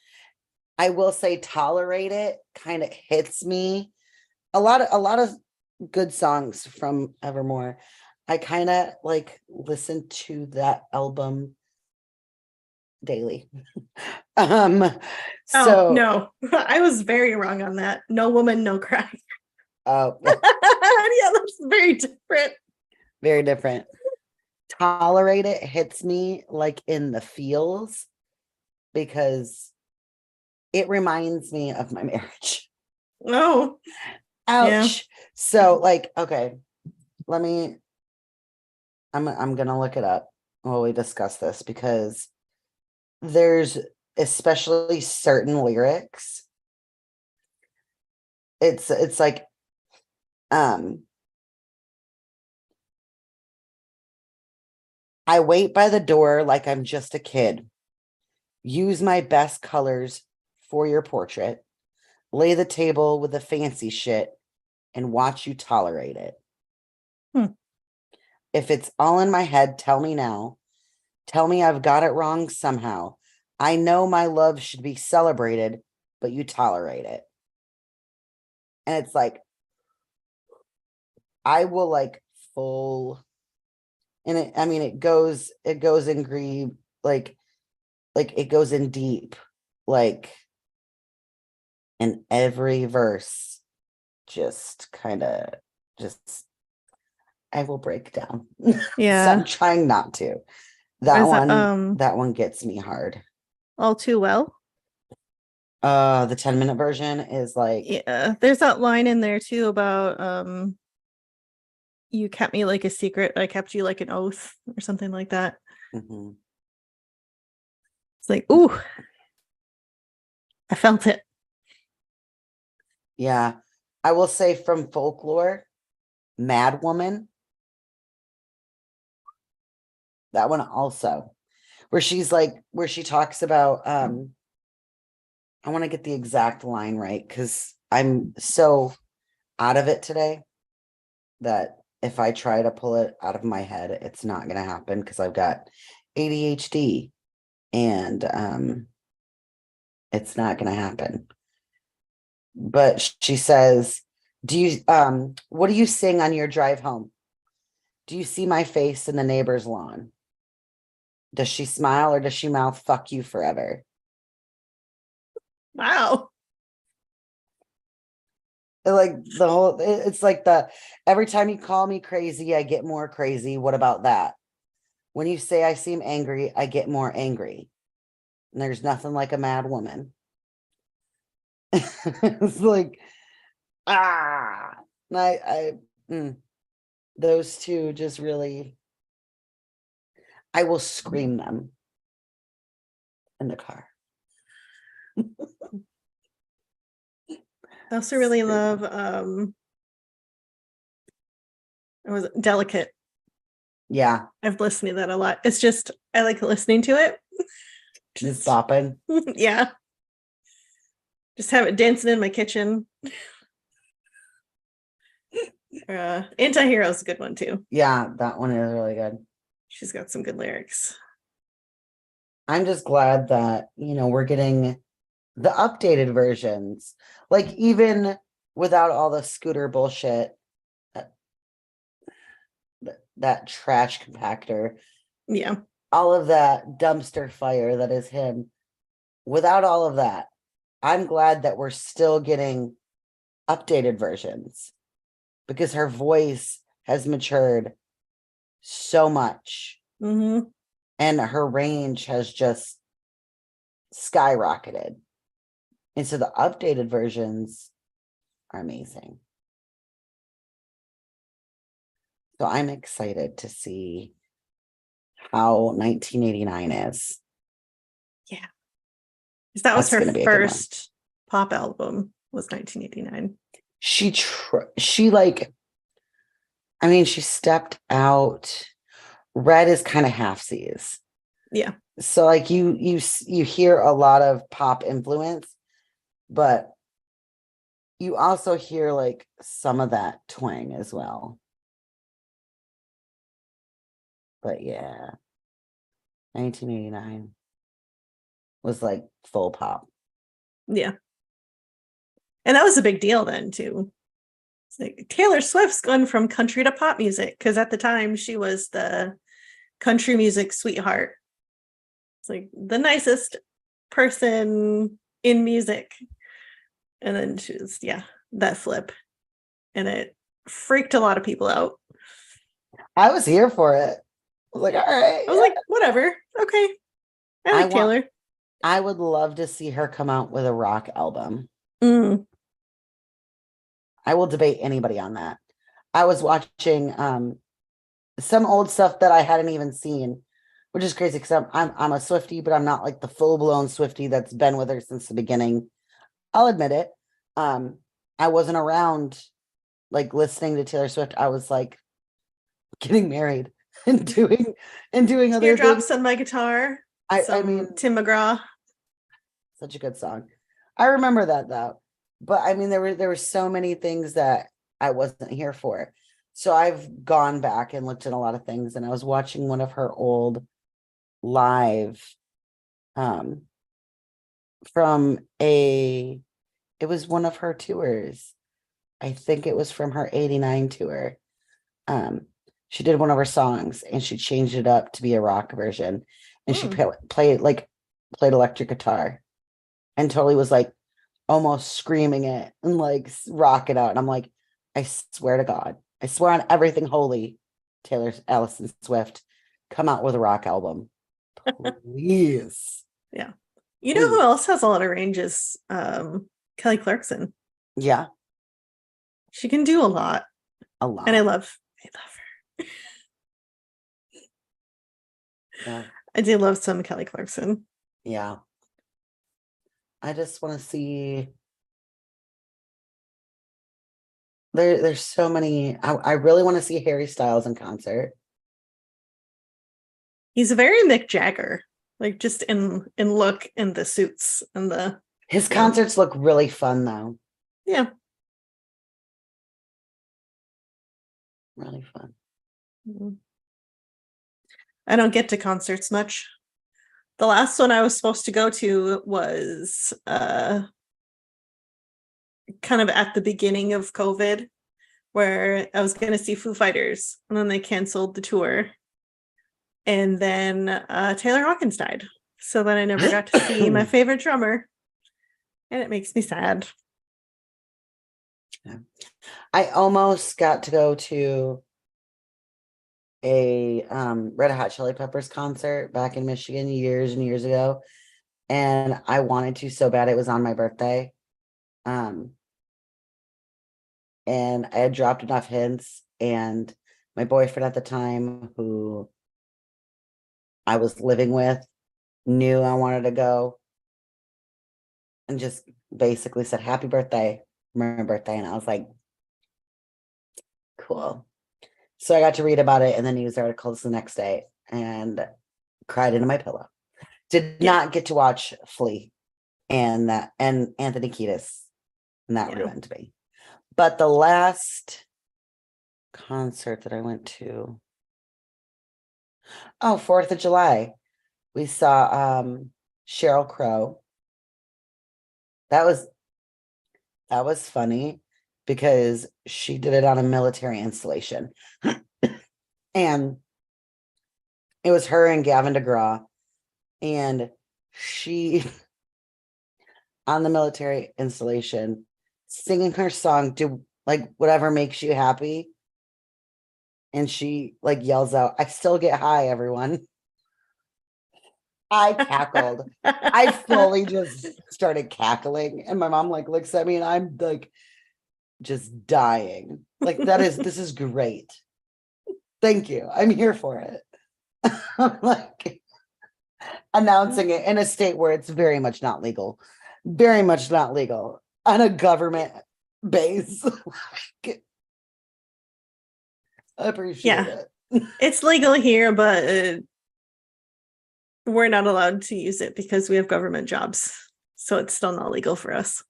Speaker 2: I will say, Tolerate It kind of hits me. A lot of good songs from Evermore. I kind of like listen to that album daily.
Speaker 1: Oh
Speaker 2: So
Speaker 1: no, I was very wrong on that. No Woman, No Cry.
Speaker 2: oh
Speaker 1: Yeah, that's very different.
Speaker 2: very different. Tolerate It hits me like in the feels because it reminds me of my marriage.
Speaker 1: Oh, yeah.
Speaker 2: Ouch. So like, okay, I'm gonna look it up while we discuss this because there's especially certain lyrics. It's like I wait by the door like I'm just a kid. Use my best colors for your portrait. Lay the table with the fancy shit and watch you tolerate it. If it's all in my head, tell me now. Tell me I've got it wrong somehow. I know my love should be celebrated, but you tolerate it. And it's like, I will like full, and it, I mean, it goes in grief, like it goes in deep, like in every verse, just kind of just, I will break down. So
Speaker 1: Yeah.
Speaker 2: I'm trying not to. That one gets me hard.
Speaker 1: All Too Well.
Speaker 2: The 10-minute version is like,
Speaker 1: Yeah, there's that line in there too about you kept me like a secret, I kept you like an oath or something like that.
Speaker 2: mhm.
Speaker 1: It's like, ooh, I felt it.
Speaker 2: Yeah. I will say from Folklore, Mad Woman. That one also, where she talks about I want to get the exact line right because I'm so out of it today that if I try to pull it out of my head, it's not going to happen because I've got ADHD and it's not going to happen. But she says, what do you sing on your drive home? Do you see my face in the neighbor's lawn? Does she smile or does she mouth fuck you forever?
Speaker 1: Wow.
Speaker 2: Like it's like every time you call me crazy, I get more crazy. What about that? When you say I seem angry, I get more angry. And there's nothing like a mad woman. It's like, ah, those two just really, I will scream them in the car.
Speaker 1: I also really love it was Delicate.
Speaker 2: Yeah.
Speaker 1: I've listened to that a lot. It's just I like listening to it.
Speaker 2: Just bopping.
Speaker 1: Yeah. Just have it dancing in my kitchen. Anti-Hero is a good one too.
Speaker 2: Yeah, that one is really good.
Speaker 1: She's got some good lyrics.
Speaker 2: I'm just glad that, we're getting the updated versions. Like even without all the Scooter bullshit, that trash compactor,
Speaker 1: Yeah.
Speaker 2: all of that dumpster fire that is him. without all of that, I'm glad that we're still getting updated versions because her voice has matured so much
Speaker 1: Mm-hmm.
Speaker 2: and her range has just skyrocketed. And so the updated versions are amazing. So I'm excited to see how 1989 is.
Speaker 1: Yeah. 'Cause that was
Speaker 2: That's
Speaker 1: her
Speaker 2: going to be a good one.
Speaker 1: first pop album was 1989.
Speaker 2: She like, I mean, she stepped out. Red is kind of halfsies.
Speaker 1: Yeah.
Speaker 2: So like you hear a lot of pop influence, but you also hear like some of that twang as well. But yeah, 1989 was like full pop.
Speaker 1: Yeah. And that was a big deal then too. It's like Taylor Swift's gone from country to pop music because at the time she was the country music sweetheart. It's like the nicest person in music. And then she was, yeah, that flip. And it freaked a lot of people out.
Speaker 2: I was here for it. I was like, all right.
Speaker 1: I was like, whatever. Okay. I like Taylor.
Speaker 2: I would love to see her come out with a rock album.
Speaker 1: Mm.
Speaker 2: I will debate anybody on that. I was watching some old stuff that I hadn't even seen, which is crazy because I'm a Swiftie, but I'm not like the full-blown Swiftie that's been with her since the beginning. I'll admit it. I wasn't around like listening to Taylor Swift. I was like getting married and doing other
Speaker 1: Teardrops
Speaker 2: things.
Speaker 1: on my guitar.
Speaker 2: I mean,
Speaker 1: Tim McGraw.
Speaker 2: such a good song. I remember that though. But I mean, there were so many things that I wasn't here for. So I've gone back and looked at a lot of things, and I was watching one of her old live from it was one of her tours. I think it was from her 89 tour. She did one of her songs and she changed it up to be a rock version, and she played electric guitar and totally was like almost screaming it and like rock it out. And I'm like, I swear to God, I swear on everything holy, Taylor Allison Swift, come out with a rock album, please.
Speaker 1: Yeah. You know who else has a lot of ranges? Kelly Clarkson.
Speaker 2: Yeah.
Speaker 1: She can do a lot.
Speaker 2: A lot.
Speaker 1: And I love her.
Speaker 2: Yeah.
Speaker 1: I do love some Kelly Clarkson.
Speaker 2: Yeah. I just want to see. There's so many. I really want to see Harry Styles in concert.
Speaker 1: He's very Mick Jagger, like just in look and the suits and the.
Speaker 2: His concerts look really fun though.
Speaker 1: Yeah.
Speaker 2: Really fun.
Speaker 1: Mm-hmm. I don't get to concerts much. The last one I was supposed to go to was kind of at the beginning of COVID, where I was going to see Foo Fighters, and then they canceled the tour. And then Taylor Hawkins died. So then I never got to see my favorite drummer. And it makes me sad.
Speaker 2: Yeah. I almost got to go to a Red Hot Chili Peppers concert back in Michigan years and years ago, and I wanted to so bad. It was on my birthday, and I had dropped enough hints, and my boyfriend at the time, who I was living with, knew I wanted to go and just basically said happy birthday, my birthday, and I was like, cool. So I got to read about it in the news articles the next day and cried into my pillow. Did not get to watch Flea and Anthony Kiedis, and that ruined me. But the last concert that I went to, 4th of July, we saw Sheryl Crow. That was funny because she did it on a military installation. And it was her and Gavin DeGraw, and she on the military installation, singing her song, do like whatever makes you happy. And she like yells out, "I still get high, everyone." I cackled. I fully just started cackling. And my mom like looks at me and I'm like just dying. Like this is great. Thank you. I'm here for it. I'm like announcing it in a state where it's very much not legal. Very much not legal on a government base. I appreciate it.
Speaker 1: It's legal here, but we're not allowed to use it because we have government jobs. So it's still not legal for us.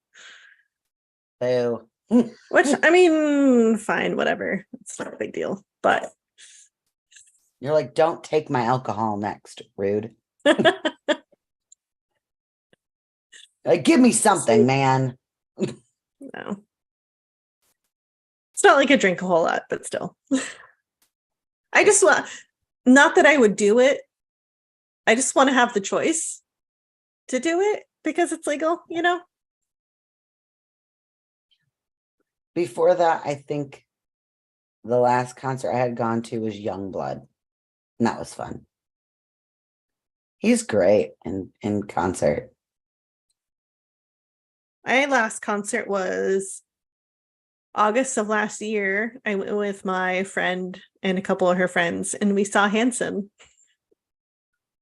Speaker 2: Boo.
Speaker 1: Which, I mean, fine, whatever. It's not a big deal. But
Speaker 2: you're like, don't take my alcohol next, rude. Like, give me something, man.
Speaker 1: No. It's not like I drink a whole lot, but still. I just want, not that I would do it. I just want to have the choice to do it because it's legal, you know?
Speaker 2: Before that, I think the last concert I had gone to was Youngblood. And that was fun. He's great in concert.
Speaker 1: My last concert was August of last year. I went with my friend and a couple of her friends, and we saw Hanson.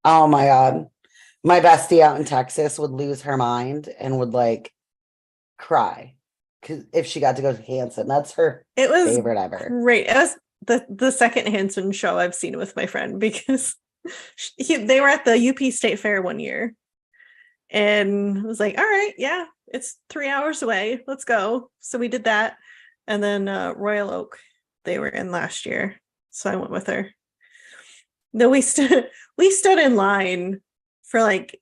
Speaker 2: Oh my God. My bestie out in Texas would lose her mind and would like cry because if she got to go to Hanson, that's her favorite ever.
Speaker 1: Great. It was the second Hanson show I've seen with my friend because they were at the UP State Fair one year. And I was like, all right, yeah, it's 3 hours away. Let's go. So we did that. And then Royal Oak, they were in last year. So I went with her. No, we stood in line for like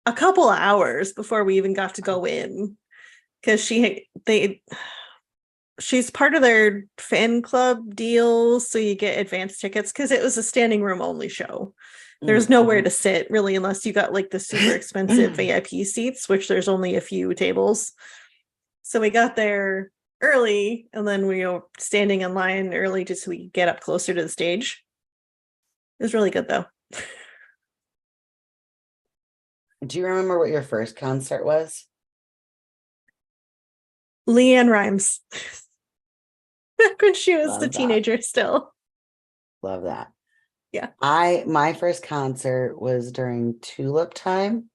Speaker 1: a couple of hours before we even got to go in. Because she's part of their fan club deal. So you get advance tickets because it was a standing room only show. There's nowhere to sit really unless you got like the super expensive VIP seats, which there's only a few tables. So we got there early and then we were standing in line early just so we could get up closer to the stage. It was really good though.
Speaker 2: Do you remember what your first concert was?
Speaker 1: Leanne Rimes. Back when she was the teenager still.
Speaker 2: Love that.
Speaker 1: Yeah.
Speaker 2: My first concert was during Tulip time.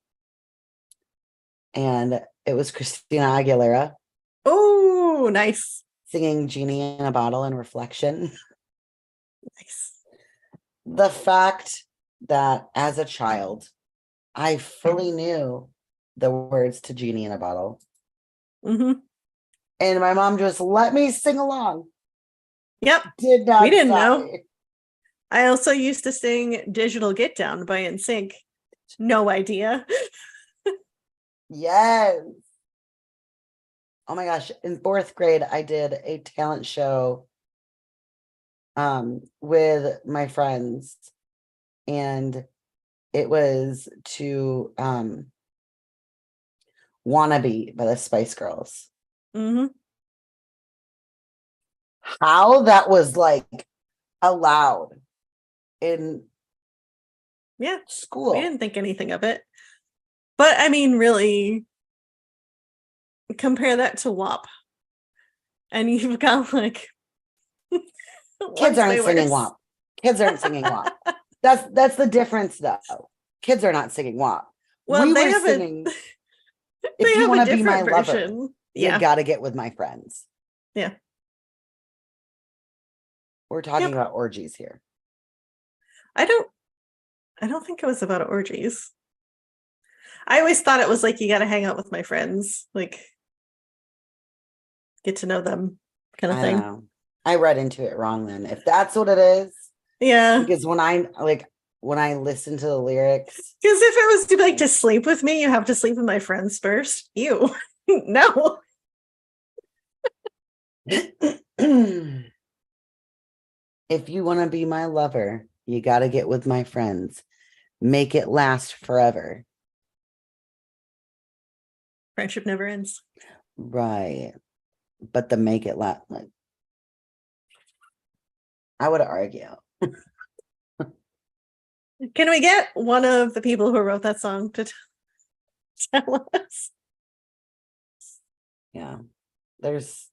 Speaker 2: And it was Christina Aguilera.
Speaker 1: Oh, nice.
Speaker 2: Singing Genie in a Bottle and Reflection.
Speaker 1: Nice.
Speaker 2: The fact that as a child, I fully knew the words to Genie in a Bottle.
Speaker 1: Mm-hmm.
Speaker 2: And my mom just let me sing along.
Speaker 1: Yep.
Speaker 2: We didn't
Speaker 1: know. I also used to sing Digital Get Down by NSYNC. No idea.
Speaker 2: Yes. Oh my gosh. In 4th grade, I did a talent show with my friends. And it was to Wannabe by the Spice Girls.
Speaker 1: Mm-hmm.
Speaker 2: How that was like allowed in school.
Speaker 1: We didn't think anything of it. But I mean, really, compare that to WAP. And you've got like
Speaker 2: kids aren't singing WAP. Kids aren't singing WAP. That's the difference though. Kids are not singing WAP.
Speaker 1: Well,
Speaker 2: we were singing if you want to be my lover, you gotta get with my friends.
Speaker 1: Yeah.
Speaker 2: We're talking about orgies here.
Speaker 1: I don't think it was about orgies. I always thought it was like you got to hang out with my friends, like get to know them kind of thing.
Speaker 2: Know. I read into it wrong then. If that's what it is.
Speaker 1: Yeah.
Speaker 2: Because when I listen to the lyrics.
Speaker 1: Because if it was to like to sleep with me, you have to sleep with my friends first. Ew. No.
Speaker 2: If you want to be my lover, you got to get with my friends. Make it last forever.
Speaker 1: Friendship never ends.
Speaker 2: Right. But the make it last, like, I would argue.
Speaker 1: Can we get one of the people who wrote that song to tell us?
Speaker 2: Yeah. There's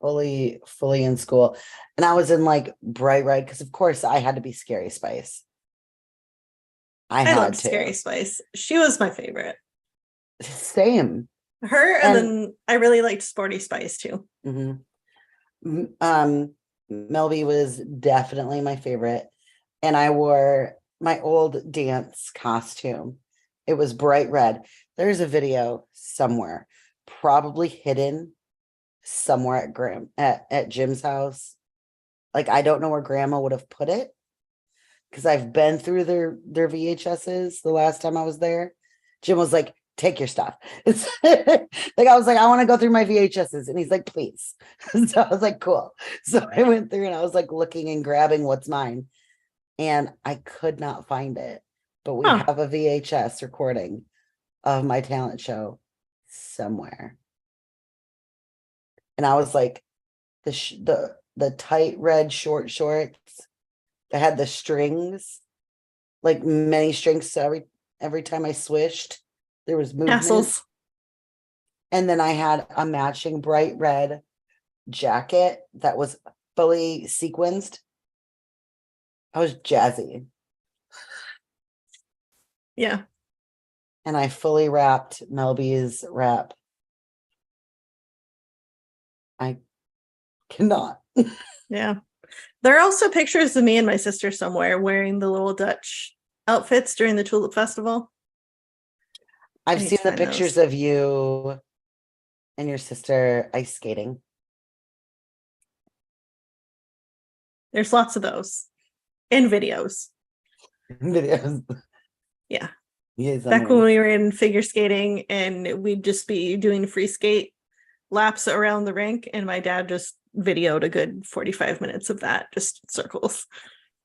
Speaker 2: fully in school. And I was in like bright red because of course I had to be Scary Spice. I
Speaker 1: I
Speaker 2: had
Speaker 1: loved
Speaker 2: to.
Speaker 1: Scary Spice. She was my favorite.
Speaker 2: Same.
Speaker 1: Her and then I really liked Sporty Spice too.
Speaker 2: Mhm. Melby was definitely my favorite. And I wore my old dance costume. It was bright red. There's a video somewhere, probably hidden somewhere at Jim's house. Like I don't know where Grandma would have put it because I've been through their VHSs the last time I was there. Jim was like, take your stuff. It's like I was like, I want to go through my VHSs. And he's like, please. So I was like, cool. So I went through and I was like looking and grabbing what's mine. And I could not find it. But we have a VHS recording of my talent show somewhere. And I was like, the tight red short shorts that had the strings, like many strings. So every time I swished, there was movement.
Speaker 1: Tassels.
Speaker 2: And then I had a matching bright red jacket that was fully sequenced. I was jazzy.
Speaker 1: Yeah.
Speaker 2: And I fully wrapped Melby's wrap. I cannot.
Speaker 1: Yeah. There are also pictures of me and my sister somewhere wearing the little Dutch outfits during the Tulip Festival.
Speaker 2: I've seen the pictures of you and your sister ice skating.
Speaker 1: There's lots of those in videos.
Speaker 2: Videos.
Speaker 1: Yeah.
Speaker 2: Yes,
Speaker 1: back when we were in figure skating and we'd just be doing free skate laps around the rink, and my dad just videoed a good 45 minutes of that, just circles.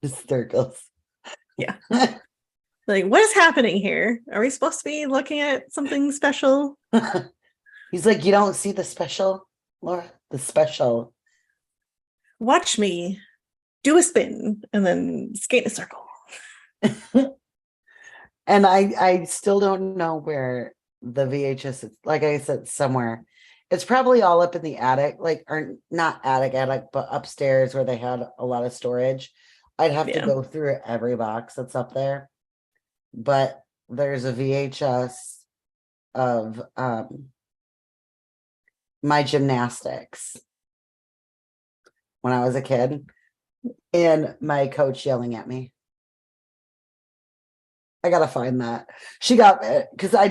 Speaker 2: Just circles.
Speaker 1: Yeah. Like, what is happening here? Are we supposed to be looking at something special?
Speaker 2: He's like, you don't see the special, Laura? The special.
Speaker 1: Watch me do a spin and then skate in a circle.
Speaker 2: And I still don't know where the VHS is. Like I said, somewhere. It's probably all up in the attic, like, or not attic, but upstairs where they had a lot of storage. I'd have to go through every box that's up there. But there's a VHS of my gymnastics when I was a kid, and my coach yelling at me. I gotta find that. She got it because I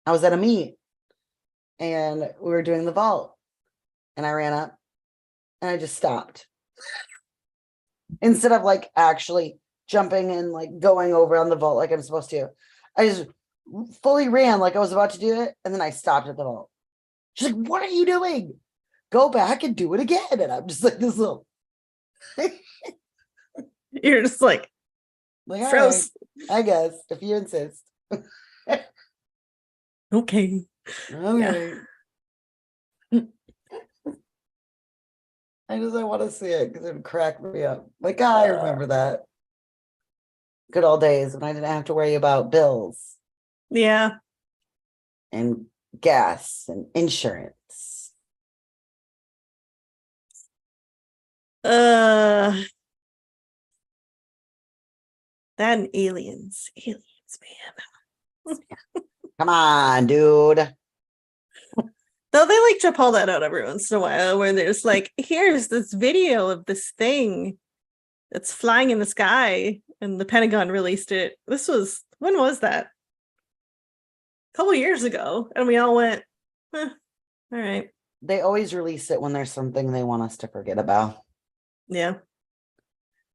Speaker 2: was at a meet and we were doing the vault, and I ran up and I just stopped instead of like actually jumping and like going over on the vault like I'm supposed to. I just fully ran like I was about to do it, and then I stopped at the vault. She's like, "What are you doing? Go back and do it again." And I'm just like this little.
Speaker 1: You're just like froze.
Speaker 2: Right, I guess if you insist.
Speaker 1: Okay.
Speaker 2: Okay. I want to see it because it would crack me up. Like, I remember that. Good old days when I didn't have to worry about bills.
Speaker 1: Yeah.
Speaker 2: And gas and insurance.
Speaker 1: That and aliens. Aliens, man.
Speaker 2: Come on, dude.
Speaker 1: Though they like to pull that out every once in a while, where there's like, here's this video of this thing that's flying in the sky, and the Pentagon released it. When was that? A couple years ago, and we all went, all right.
Speaker 2: They always release it when there's something they want us to forget about.
Speaker 1: Yeah.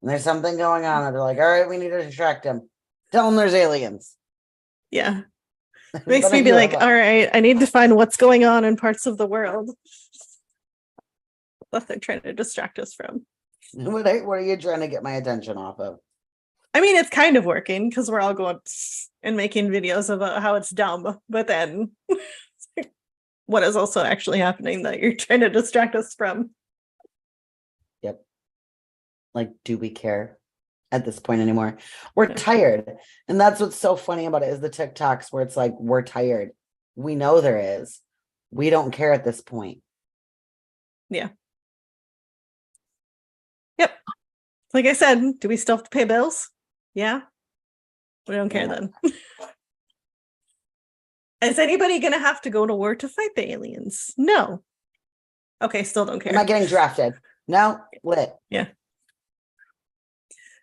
Speaker 2: And there's something going on, and they're like, all right, we need to distract them. Tell them there's aliens.
Speaker 1: Yeah. Makes me be like, all right, I need to find what's going on in parts of the world that they're trying to distract us from.
Speaker 2: What are you trying to get my attention off of?
Speaker 1: I mean, it's kind of working because we're all going and making videos about how it's dumb, but then what is also actually happening that you're trying to distract us from?
Speaker 2: Yep. Like, do we care at this point anymore? We're tired. And that's what's so funny about it is the TikToks where it's like, we're tired. We know there is. We don't care at this point.
Speaker 1: Yeah. Yep. Like I said, do we still have to pay bills? Yeah. We don't care then. Is anybody going to have to go to war to fight the aliens? No. Okay, still don't care.
Speaker 2: Am I getting drafted? No? Lit.
Speaker 1: Yeah.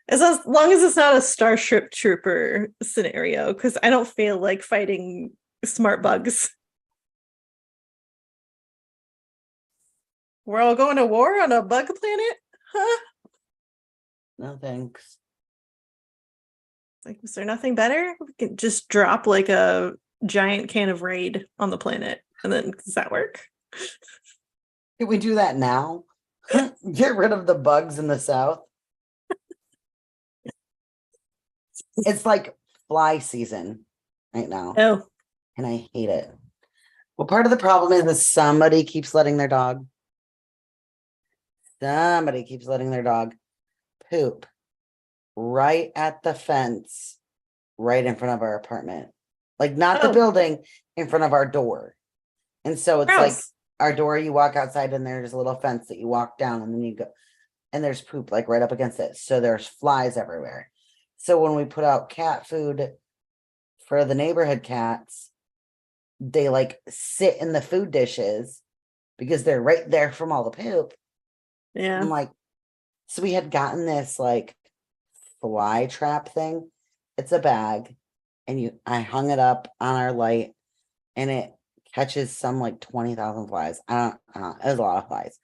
Speaker 1: As long as it's not a Starship Trooper scenario, because I don't feel like fighting smart bugs. We're all going to war on a bug planet? Huh?
Speaker 2: No thanks.
Speaker 1: Like, is there nothing better? We can just drop like a giant can of Raid on the planet, and then does that work?
Speaker 2: Can we do that now? Get rid of the bugs in the south. It's like fly season right now.
Speaker 1: Oh.
Speaker 2: And I hate it. Well, part of the problem is that somebody keeps letting their dog poop right at the fence, right in front of our apartment. Like not the building, in front of our door. And so it's like our door, you walk outside and there's a little fence that you walk down and then you go, and there's poop like right up against it. So there's flies everywhere. So when we put out cat food for the neighborhood cats, they like sit in the food dishes because they're right there from all the poop.
Speaker 1: Yeah.
Speaker 2: I'm like, so we had gotten this like fly trap thing. It's a bag and I hung it up on our light and it catches some like 20,000 flies. I don't know. It was a lot of flies.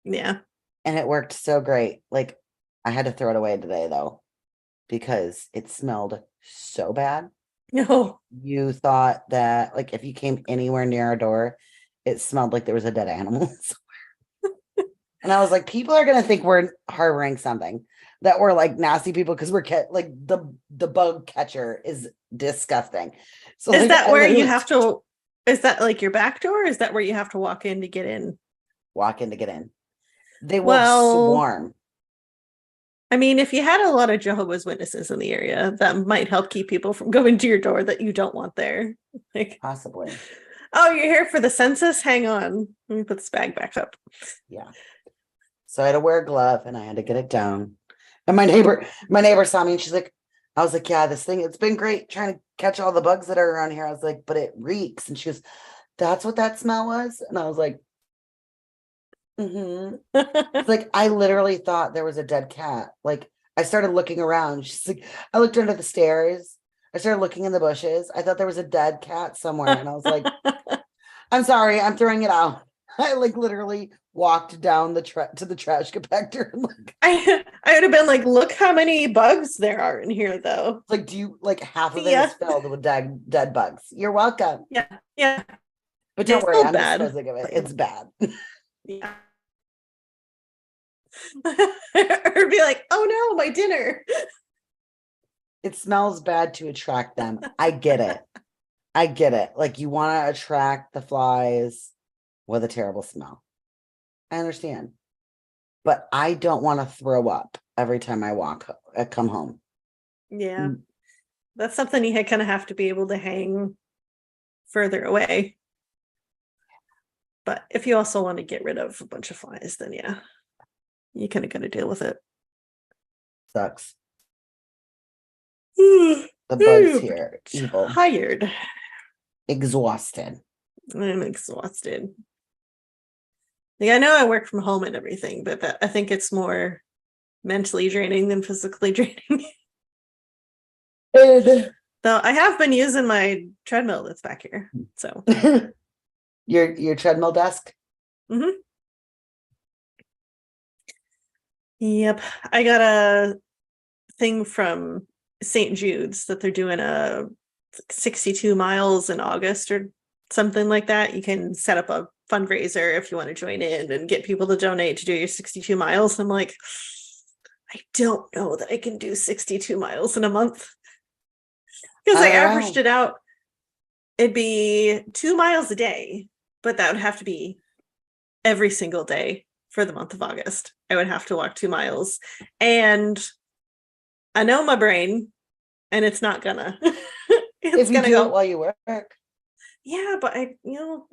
Speaker 1: Yeah.
Speaker 2: And it worked so great. Like I had to throw it away today though, because it smelled so bad.
Speaker 1: No.
Speaker 2: You thought that like if you came anywhere near our door, it smelled like there was a dead animal. And I was like, people are gonna think we're harboring something, that we're like nasty people because we're like the bug catcher is disgusting. So
Speaker 1: is
Speaker 2: like,
Speaker 1: that where you have to? Is that like your back door? Or is that where you have to walk in to get in?
Speaker 2: Walk in to get in. They will swarm.
Speaker 1: I mean, if you had a lot of Jehovah's Witnesses in the area, that might help keep people from going to your door that you don't want there. Like,
Speaker 2: possibly.
Speaker 1: Oh, you're here for the census? Hang on. Let me put this bag back up.
Speaker 2: Yeah. So I had to wear a glove and I had to get it down. And my neighbor saw me and she's like, I was like, yeah, this thing, it's been great trying to catch all the bugs that are around here. I was like, but it reeks. And she goes, that's what that smell was? And I was like, mm-hmm. It's like, I literally thought there was a dead cat. Like I started looking around. She's like, I looked under the stairs. I started looking in the bushes. I thought there was a dead cat somewhere. And I was like, I'm sorry, I'm throwing it out. I like literally walked down to the trash compactor. And like,
Speaker 1: I would have been like, look how many bugs there are in here though.
Speaker 2: Like, do you like half of it is filled with dead bugs? You're welcome.
Speaker 1: Yeah. Yeah.
Speaker 2: But don't worry, I'm disposing of it. It's bad.
Speaker 1: Yeah. Or be like, oh no, my dinner.
Speaker 2: It smells bad to attract them. I get it. Like you want to attract the flies with a terrible smell. I understand. But I don't want to throw up every time I come home.
Speaker 1: Yeah. That's something you kind of have to be able to hang further away. But if you also want to get rid of a bunch of flies, then yeah, you kind of got to deal with it.
Speaker 2: Sucks. The bugs here. Evil.
Speaker 1: Tired.
Speaker 2: Exhausted.
Speaker 1: I'm exhausted. Like, I know I work from home and everything, but I think it's more mentally draining than physically draining. Though I have been using my treadmill that's back here. So
Speaker 2: your treadmill desk?
Speaker 1: Mm-hmm. Yep. I got a thing from St. Jude's that they're doing a 62 miles in August or something like that. You can set up a fundraiser if you want to join in and get people to donate to do your 62 miles. I'm like, I don't know that I can do 62 miles in a month. Because I averaged it out. It'd be 2 miles a day, but that would have to be every single day for the month of August. I would have to walk 2 miles. And I know my brain, and it's not gonna.
Speaker 2: If you do it while you work.
Speaker 1: Yeah, but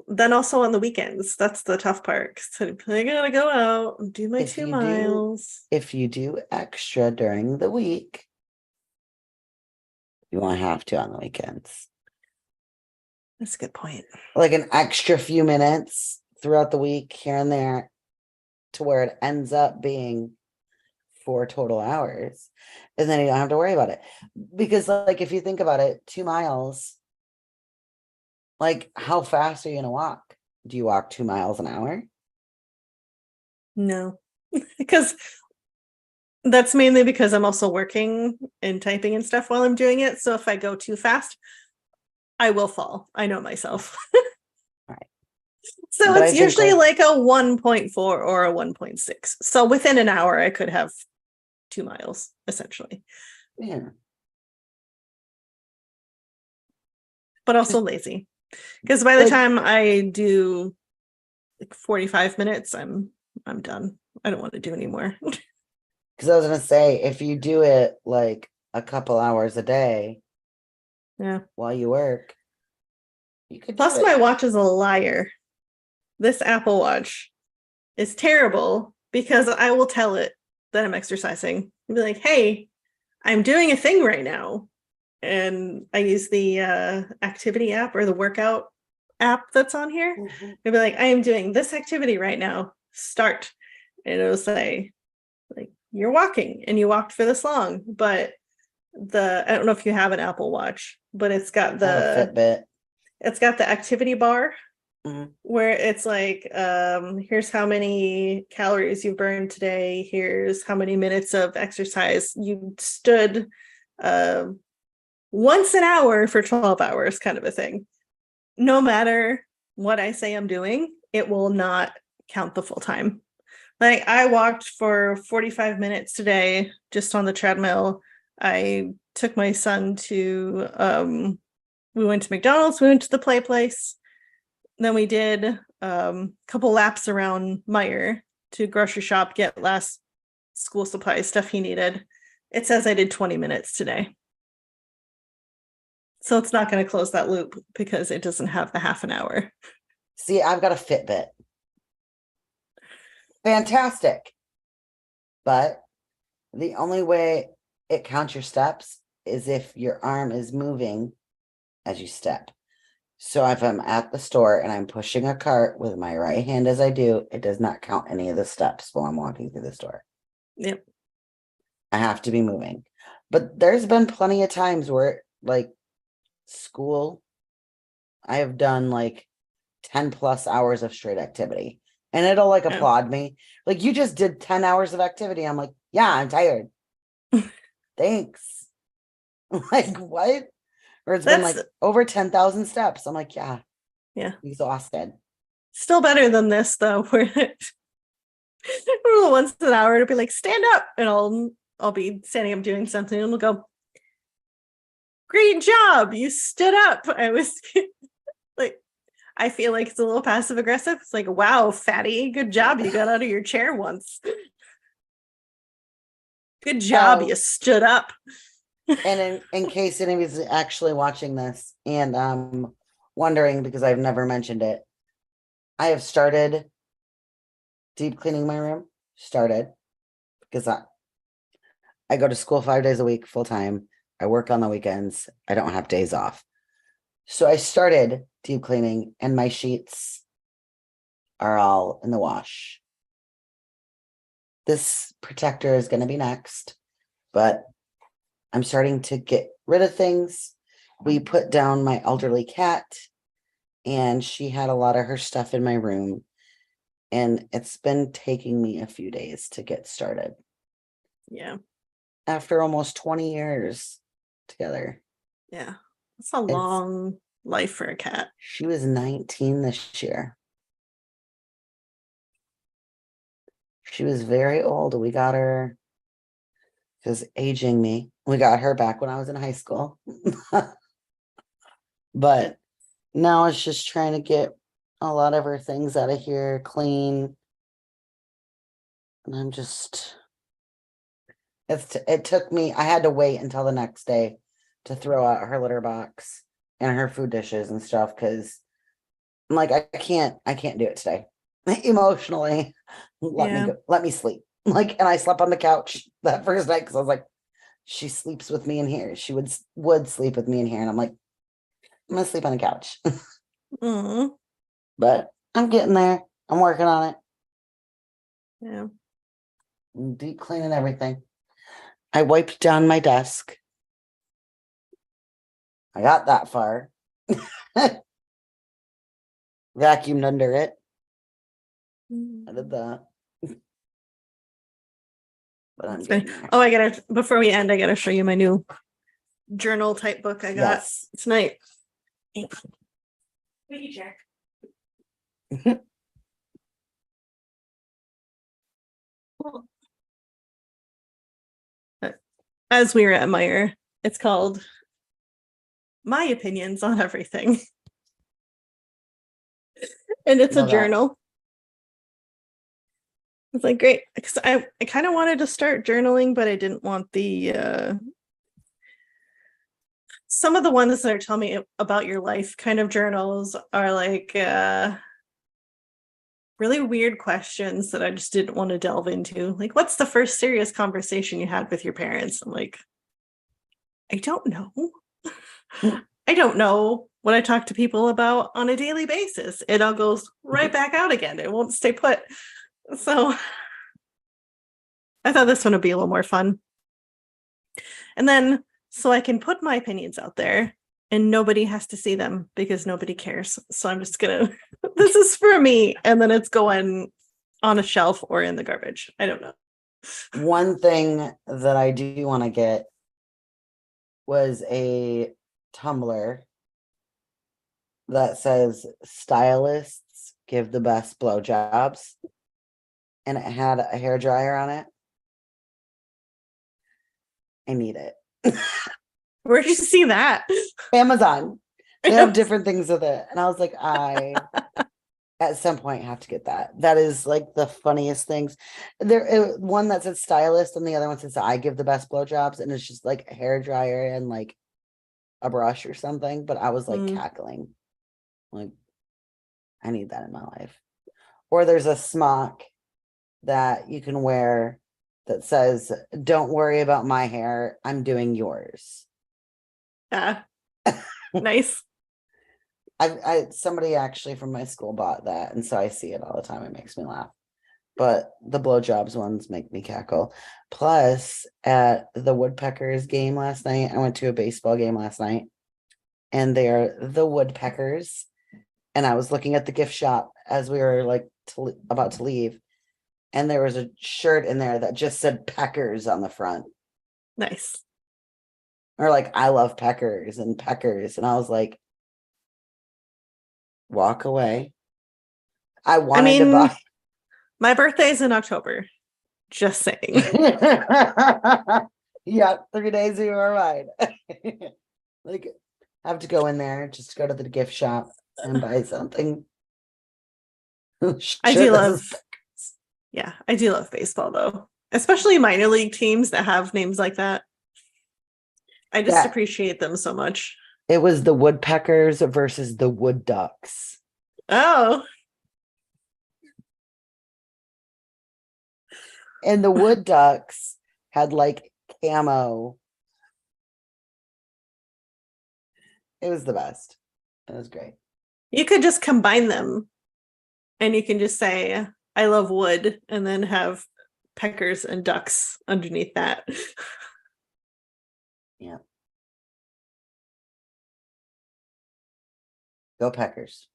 Speaker 1: then also on the weekends, that's the tough part. So I gotta go out and do my 2 miles.
Speaker 2: If you do extra during the week, you won't have to on the weekends.
Speaker 1: That's a good point.
Speaker 2: Like an extra few minutes throughout the week here and there to where it ends up being 4 total hours. And then you don't have to worry about it. Because like if you think about it, 2 miles, like how fast are you gonna walk? Do you walk 2 miles an hour?
Speaker 1: No, because that's mainly because I'm also working and typing and stuff while I'm doing it. So if I go too fast, I will fall. I know myself.
Speaker 2: Right.
Speaker 1: So but it's usually like a 1.4 or a 1.6. So within an hour, I could have 2 miles, essentially.
Speaker 2: Yeah.
Speaker 1: But also lazy. Because by the time I do like 45 minutes, I'm done. I don't want to do anymore.
Speaker 2: Because I was gonna say, if you do it like a couple hours a day, while you work, you could.
Speaker 1: Plus, my watch is a liar. This Apple Watch is terrible because I will tell it that I'm exercising. I'll be like, "Hey, I'm doing a thing right now," and I use the activity app or the workout app that's on here. Mm-hmm. I'll be like, "I am doing this activity right now. Start," and it'll say, "Like you're walking, and you walked for this long." But I don't know if you have an Apple Watch, but it's got the
Speaker 2: Fitbit.
Speaker 1: It's got the activity bar.
Speaker 2: Mm-hmm.
Speaker 1: Where it's like, here's how many calories you burned today. Here's how many minutes of exercise you stood once an hour for 12 hours, kind of a thing. No matter what I say I'm doing, it will not count the full time. Like I walked for 45 minutes today just on the treadmill. I took my son to, we went to McDonald's, we went to the play place. Then we did a couple laps around Meijer to grocery shop, get last school supplies, stuff he needed. It says I did 20 minutes today. So it's not going to close that loop because it doesn't have the half an hour.
Speaker 2: See, I've got a Fitbit. Fantastic. But the only way it counts your steps is if your arm is moving as you step. So if I'm at the store and I'm pushing a cart with my right hand as I do, it does not count any of the steps while I'm walking through the store.
Speaker 1: Yep.
Speaker 2: I have to be moving. But there's been plenty of times where, like, school, I have done like 10 plus hours of straight activity. And it'll like applaud me. Like, you just did 10 hours of activity. I'm like, yeah, I'm tired. Thanks. Like, what? Or it's been like over 10,000 steps. I'm like, yeah. Exhausted.
Speaker 1: Still better than this, though, where once an hour it'll be like, stand up. And I'll be standing up doing something and we'll go, great job. You stood up. I was like, I feel like it's a little passive aggressive. It's like, wow, fatty, good job. You got out of your chair once. Good job. You stood up.
Speaker 2: And in case anybody's actually watching this and wondering, because I've never mentioned it, I have started deep cleaning my room. Because I go to school 5 days a week full time. I work on the weekends. I don't have days off. So I started deep cleaning and my sheets are all in the wash. This protector is going to be next, but I'm starting to get rid of things. We put down my elderly cat and she had a lot of her stuff in my room. And it's been taking me a few days to get started.
Speaker 1: Yeah.
Speaker 2: After almost 20 years together.
Speaker 1: Yeah. It's a long life for a cat.
Speaker 2: She was 19 this year. She was very old. We got her because aging me. We got her back when I was in high school. But now it's just trying to get a lot of her things out of here clean. And I'm just, it took me, I had to wait until the next day to throw out her litter box and her food dishes and stuff because I'm like, I can't do it today. Emotionally, let me sleep. Like, and I slept on the couch that first night because I was like, she sleeps with me in here. She would sleep with me in here. And I'm like, I'm gonna sleep on the couch. But I'm getting there. I'm working on it.
Speaker 1: Yeah.
Speaker 2: Deep cleaning everything. I wiped down my desk. I got that far. Vacuumed under it. I did that. But I'm getting there.
Speaker 1: Oh, before we end, I gotta show you my new journal type book I got tonight. Thank you, Jack. As we were at Meyer, it's called My Opinions on Everything. And it's a journal. It's like great because I kind of wanted to start journaling, but I didn't want the some of the ones that are telling me about your life kind of journals are like really weird questions that I just didn't want to delve into. Like, what's the first serious conversation you had with your parents? I'm like, I don't know. I don't know what I talk to people about on a daily basis. It all goes right back out again. It won't stay put. So I thought this one would be a little more fun. And then so I can put my opinions out there and nobody has to see them because nobody cares. So I'm just gonna, this is for me. And then it's going on a shelf or in the garbage. I don't know.
Speaker 2: One thing that I do want to get was a tumbler that says stylists give the best blowjobs. And it had a hair dryer on it. I need it.
Speaker 1: Where'd you see that?
Speaker 2: Amazon. They have different things with it. And I was like, I at some point have to get that. That is like the funniest things. There one that says stylist and the other one says I give the best blowjobs, and it's just like a hair dryer and like a brush or something. But I was like cackling. Like, I need that in my life. Or there's a smock that you can wear that says, don't worry about my hair, I'm doing yours.
Speaker 1: Yeah. Nice.
Speaker 2: Somebody actually from my school bought that, and so I see it all the time. It makes me laugh. But the blowjobs ones make me cackle. Plus, at the Woodpeckers game last night, I went to a baseball game last night, and they're the Woodpeckers. And I was looking at the gift shop as we were like about to leave, and there was a shirt in there that just said Peckers on the front.
Speaker 1: Nice.
Speaker 2: Or like, I love Peckers and Peckers. And I was like, walk away. I wanted to buy.
Speaker 1: My birthday's in October. Just saying.
Speaker 2: Yeah, 3 days you are right. Like, I have to go in there, just go to the gift shop and buy something.
Speaker 1: I do love baseball though, especially minor league teams that have names like that. I just appreciate them so much.
Speaker 2: It was the Woodpeckers versus the Wood Ducks.
Speaker 1: Oh.
Speaker 2: And the Wood Ducks had like camo. It was the best. It was great.
Speaker 1: You could just combine them and you can just say, I love wood, and then have peckers and ducks underneath that.
Speaker 2: Yeah. Go Peckers.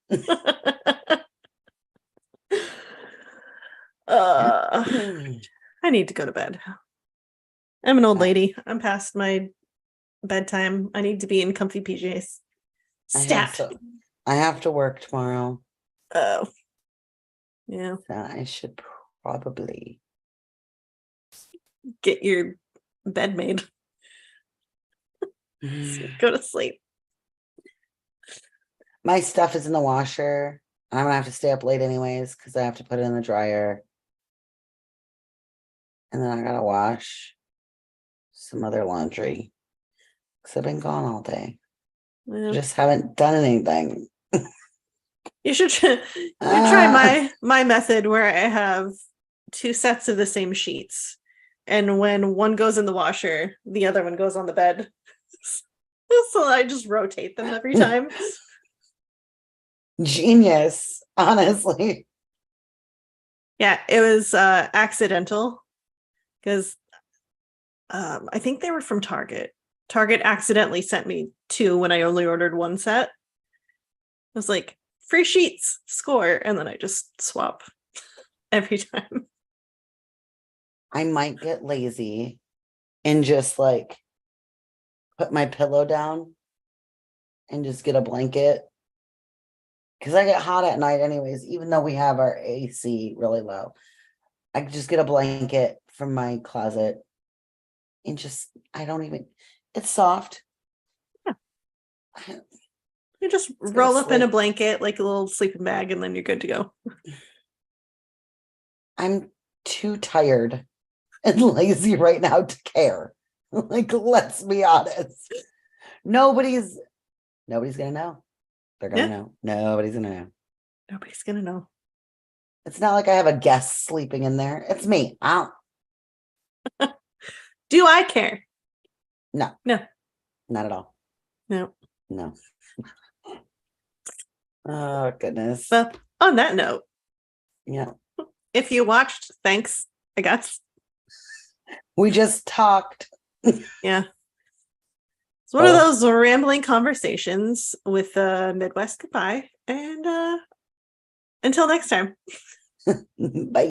Speaker 1: I need to go to bed. I'm an old lady. I'm past my bedtime. I need to be in comfy PJs. Stat.
Speaker 2: I have to work tomorrow.
Speaker 1: Oh. Yeah.
Speaker 2: So I should probably
Speaker 1: get your bed made. Go to sleep.
Speaker 2: My stuff is in the washer. I'm gonna have to stay up late anyways because I have to put it in the dryer. And then I gotta wash some other laundry. Because I've been gone all day.
Speaker 1: Yeah.
Speaker 2: Just haven't done anything.
Speaker 1: You should try my method where I have 2 sets of the same sheets. And when one goes in the washer, the other one goes on the bed. So I just rotate them every time.
Speaker 2: Genius, honestly.
Speaker 1: Yeah, it was accidental because I think they were from Target. Target accidentally sent me 2 when I only ordered 1 set. I was like, free sheets, score. And then I just swap every time.
Speaker 2: I might get lazy and just like put my pillow down and just get a blanket. Because I get hot at night anyways, even though we have our AC really low. I could just get a blanket from my closet and just, it's soft.
Speaker 1: Yeah. You just roll up in a blanket like a little sleeping bag and then you're good to go.
Speaker 2: I'm too tired and lazy right now to care. Like, let's be honest. Nobody's gonna know. They're gonna know. Nobody's gonna know.
Speaker 1: Nobody's gonna know.
Speaker 2: It's not like I have a guest sleeping in there. It's me.
Speaker 1: Do I care?
Speaker 2: No.
Speaker 1: Not
Speaker 2: at all.
Speaker 1: No.
Speaker 2: Oh goodness.
Speaker 1: But on that note,
Speaker 2: yeah.
Speaker 1: If you watched, thanks, I guess.
Speaker 2: We just talked.
Speaker 1: Yeah. It's one of those rambling conversations with Midwest goodbye. And until next time.
Speaker 2: Bye.